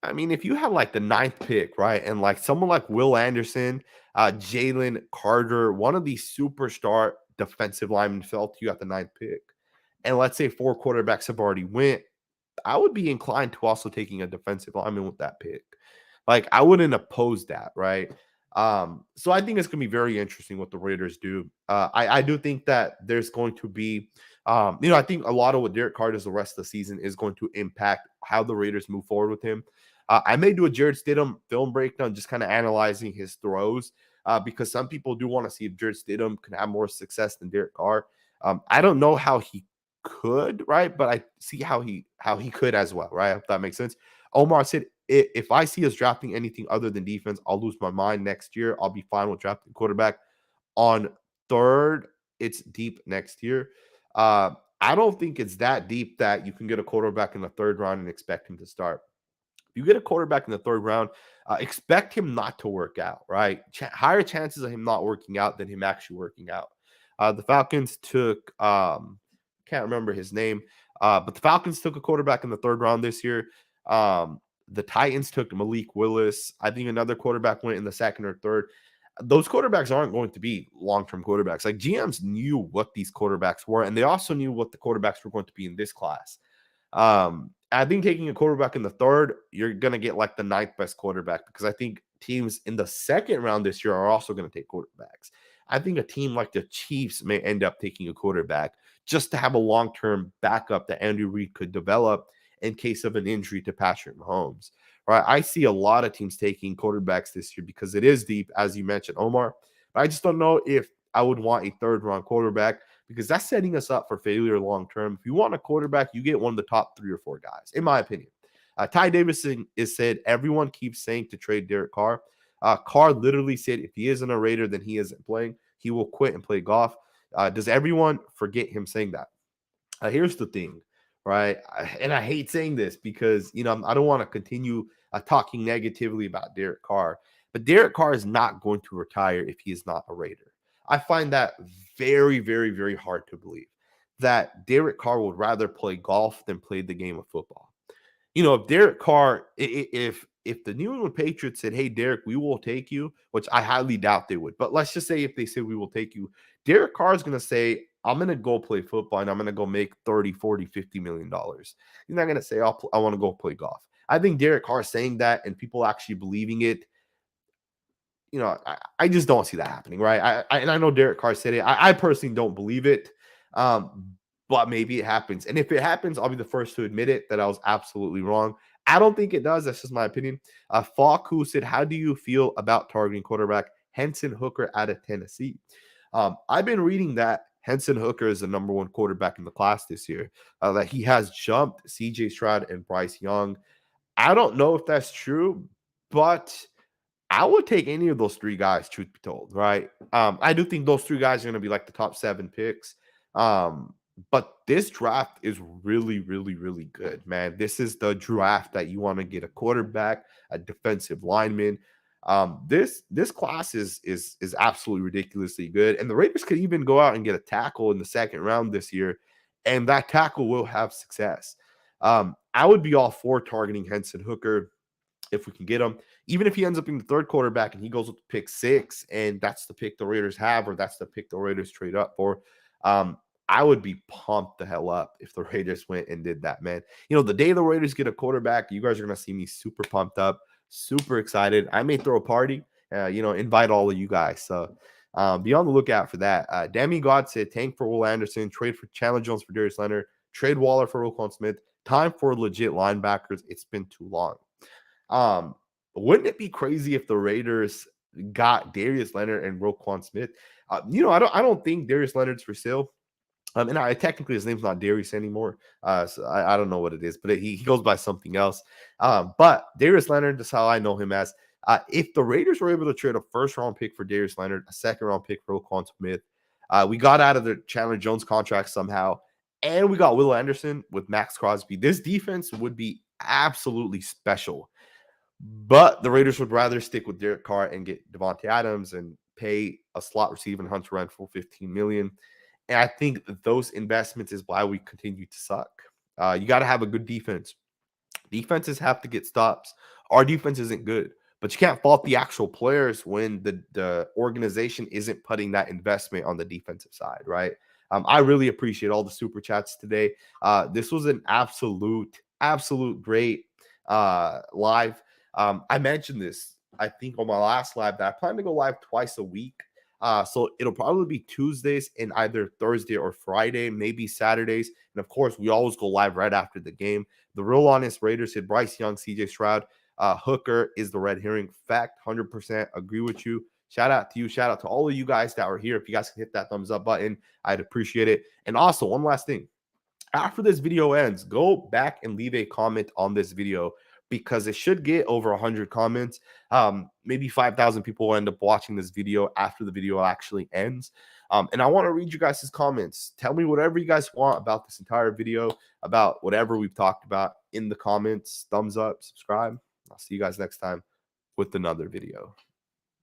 I mean, if you have like the ninth pick, right, and like someone like Will Anderson, Jalen Carter, one of these superstar defensive linemen fell to you at the ninth pick, and let's say four quarterbacks have already went, I would be inclined to also taking a defensive lineman with that pick. Like I wouldn't oppose that, right? So I think it's gonna be very interesting what the Raiders do. I do think that there's going to be, I think a lot of what Derek Carr does the rest of the season is going to impact how the Raiders move forward with him. I may do a Jared Stidham film breakdown, just kind of analyzing his throws, because some people do want to see if Jared Stidham can have more success than Derek Carr. I don't know how he could, right? But I see how he could as well, right? If that makes sense. Omar said, If I see us drafting anything other than defense, I'll lose my mind next year. I'll be fine with drafting quarterback on third. It's deep next year. I don't think it's that deep that you can get a quarterback in the third round and expect him to start. If you get a quarterback in the third round, expect him not to work out, right? Higher chances of him not working out than him actually working out. The Falcons took, can't remember his name, but the Falcons took a quarterback in the third round this year. The Titans took Malik Willis. I think another quarterback went in the second or third. Those quarterbacks aren't going to be long-term quarterbacks. Like GMs knew what these quarterbacks were, and they also knew what the quarterbacks were going to be in this class. I think taking a quarterback in the third, you're going to get like the ninth best quarterback, because I think teams in the second round this year are also going to take quarterbacks. I think a team like the Chiefs may end up taking a quarterback just to have a long-term backup that Andy Reid could develop in case of an injury to Patrick Mahomes. Right? I see a lot of teams taking quarterbacks this year because it is deep, as you mentioned, Omar. But I just don't know if I would want a third-round quarterback, because that's setting us up for failure long term. If you want a quarterback, you get one of the top 3 or 4 guys, in my opinion. Ty Davidson is said everyone keeps saying to trade Derek Carr. Carr literally said if he isn't a Raider, then he isn't playing. He will quit and play golf. Does everyone forget him saying that? Here's the thing, right? And I hate saying this because, I don't want to continue talking negatively about Derek Carr, but Derek Carr is not going to retire if he is not a Raider. I find that very, very, very hard to believe that Derek Carr would rather play golf than play the game of football. If Derek Carr, if the New England Patriots said, "Hey, Derek, we will take you," which I highly doubt they would, but let's just say if they said we will take you, Derek Carr is going to say, "I'm going to go play football and I'm going to go make 30, 40, $50 million." He's not going to say, I want to go play golf. I think Derek Carr saying that and people actually believing it, I just don't see that happening, right? And I know Derek Carr said it. I personally don't believe it, but maybe it happens. And if it happens, I'll be the first to admit it that I was absolutely wrong. I don't think it does. That's just my opinion. Falku said, "How do you feel about targeting quarterback Henson Hooker out of Tennessee?" I've been reading that Henson Hooker is the number 1 quarterback in the class this year, that he has jumped CJ Stroud and Bryce Young. I don't know if that's true, but I would take any of those 3 guys, truth be told, right? I do think those 3 guys are going to be like the top 7 picks. But this draft is really, really, really good, man. This is the draft that you want to get a quarterback, a defensive lineman. This class is absolutely ridiculously good. And the Raiders could even go out and get a tackle in the second round this year, and that tackle will have success. I would be all for targeting Henson Hooker if we can get him. Even if he ends up being the third quarterback and he goes with pick 6, and that's the pick the Raiders have, or that's the pick the Raiders trade up for, I would be pumped the hell up if the Raiders went and did that, man. The day the Raiders get a quarterback, you guys are going to see me super pumped up, super excited. I may throw a party, invite all of you guys. So be on the lookout for that. Demi God said, tank for Will Anderson, trade for Chandler Jones for Darius Leonard, trade Waller for Roquan Smith, time for legit linebackers. It's been too long. Wouldn't it be crazy if the Raiders got Darius Leonard and Roquan Smith? I don't think Darius Leonard's for sale. And technically his name's not Darius anymore. So I don't know what it is, but he goes by something else. But Darius Leonard, that's how I know him as. If the Raiders were able to trade a first-round pick for Darius Leonard, a second-round pick for Roquan Smith, we got out of the Chandler Jones contract somehow, and we got Will Anderson with Max Crosby, this defense would be absolutely special. But the Raiders would rather stick with Derek Carr and get Devontae Adams and pay a slot receiver in Hunter Renfrow $15 million. And I think that those investments is why we continue to suck. You got to have a good defense. Defenses have to get stops. Our defense isn't good, but you can't fault the actual players when the organization isn't putting that investment on the defensive side, right? I really appreciate all the super chats today. This was an absolute great live. I mentioned this, I think, on my last live that I plan to go live twice a week. So it'll probably be Tuesdays and either Thursday or Friday, maybe Saturdays. And of course, we always go live right after the game. The Real Honest Raiders hit Bryce Young, CJ Stroud. Hooker is the red herring. Fact, 100% agree with you. Shout out to you. Shout out to all of you guys that were here. If you guys can hit that thumbs up button, I'd appreciate it. And also, one last thing. After this video ends, go back and leave a comment on this video because it should get over 100 comments. Maybe 5,000 people will end up watching this video after the video actually ends. And I want to read you guys' comments. Tell me whatever you guys want about this entire video, about whatever we've talked about in the comments. Thumbs up, subscribe. I'll see you guys next time with another video.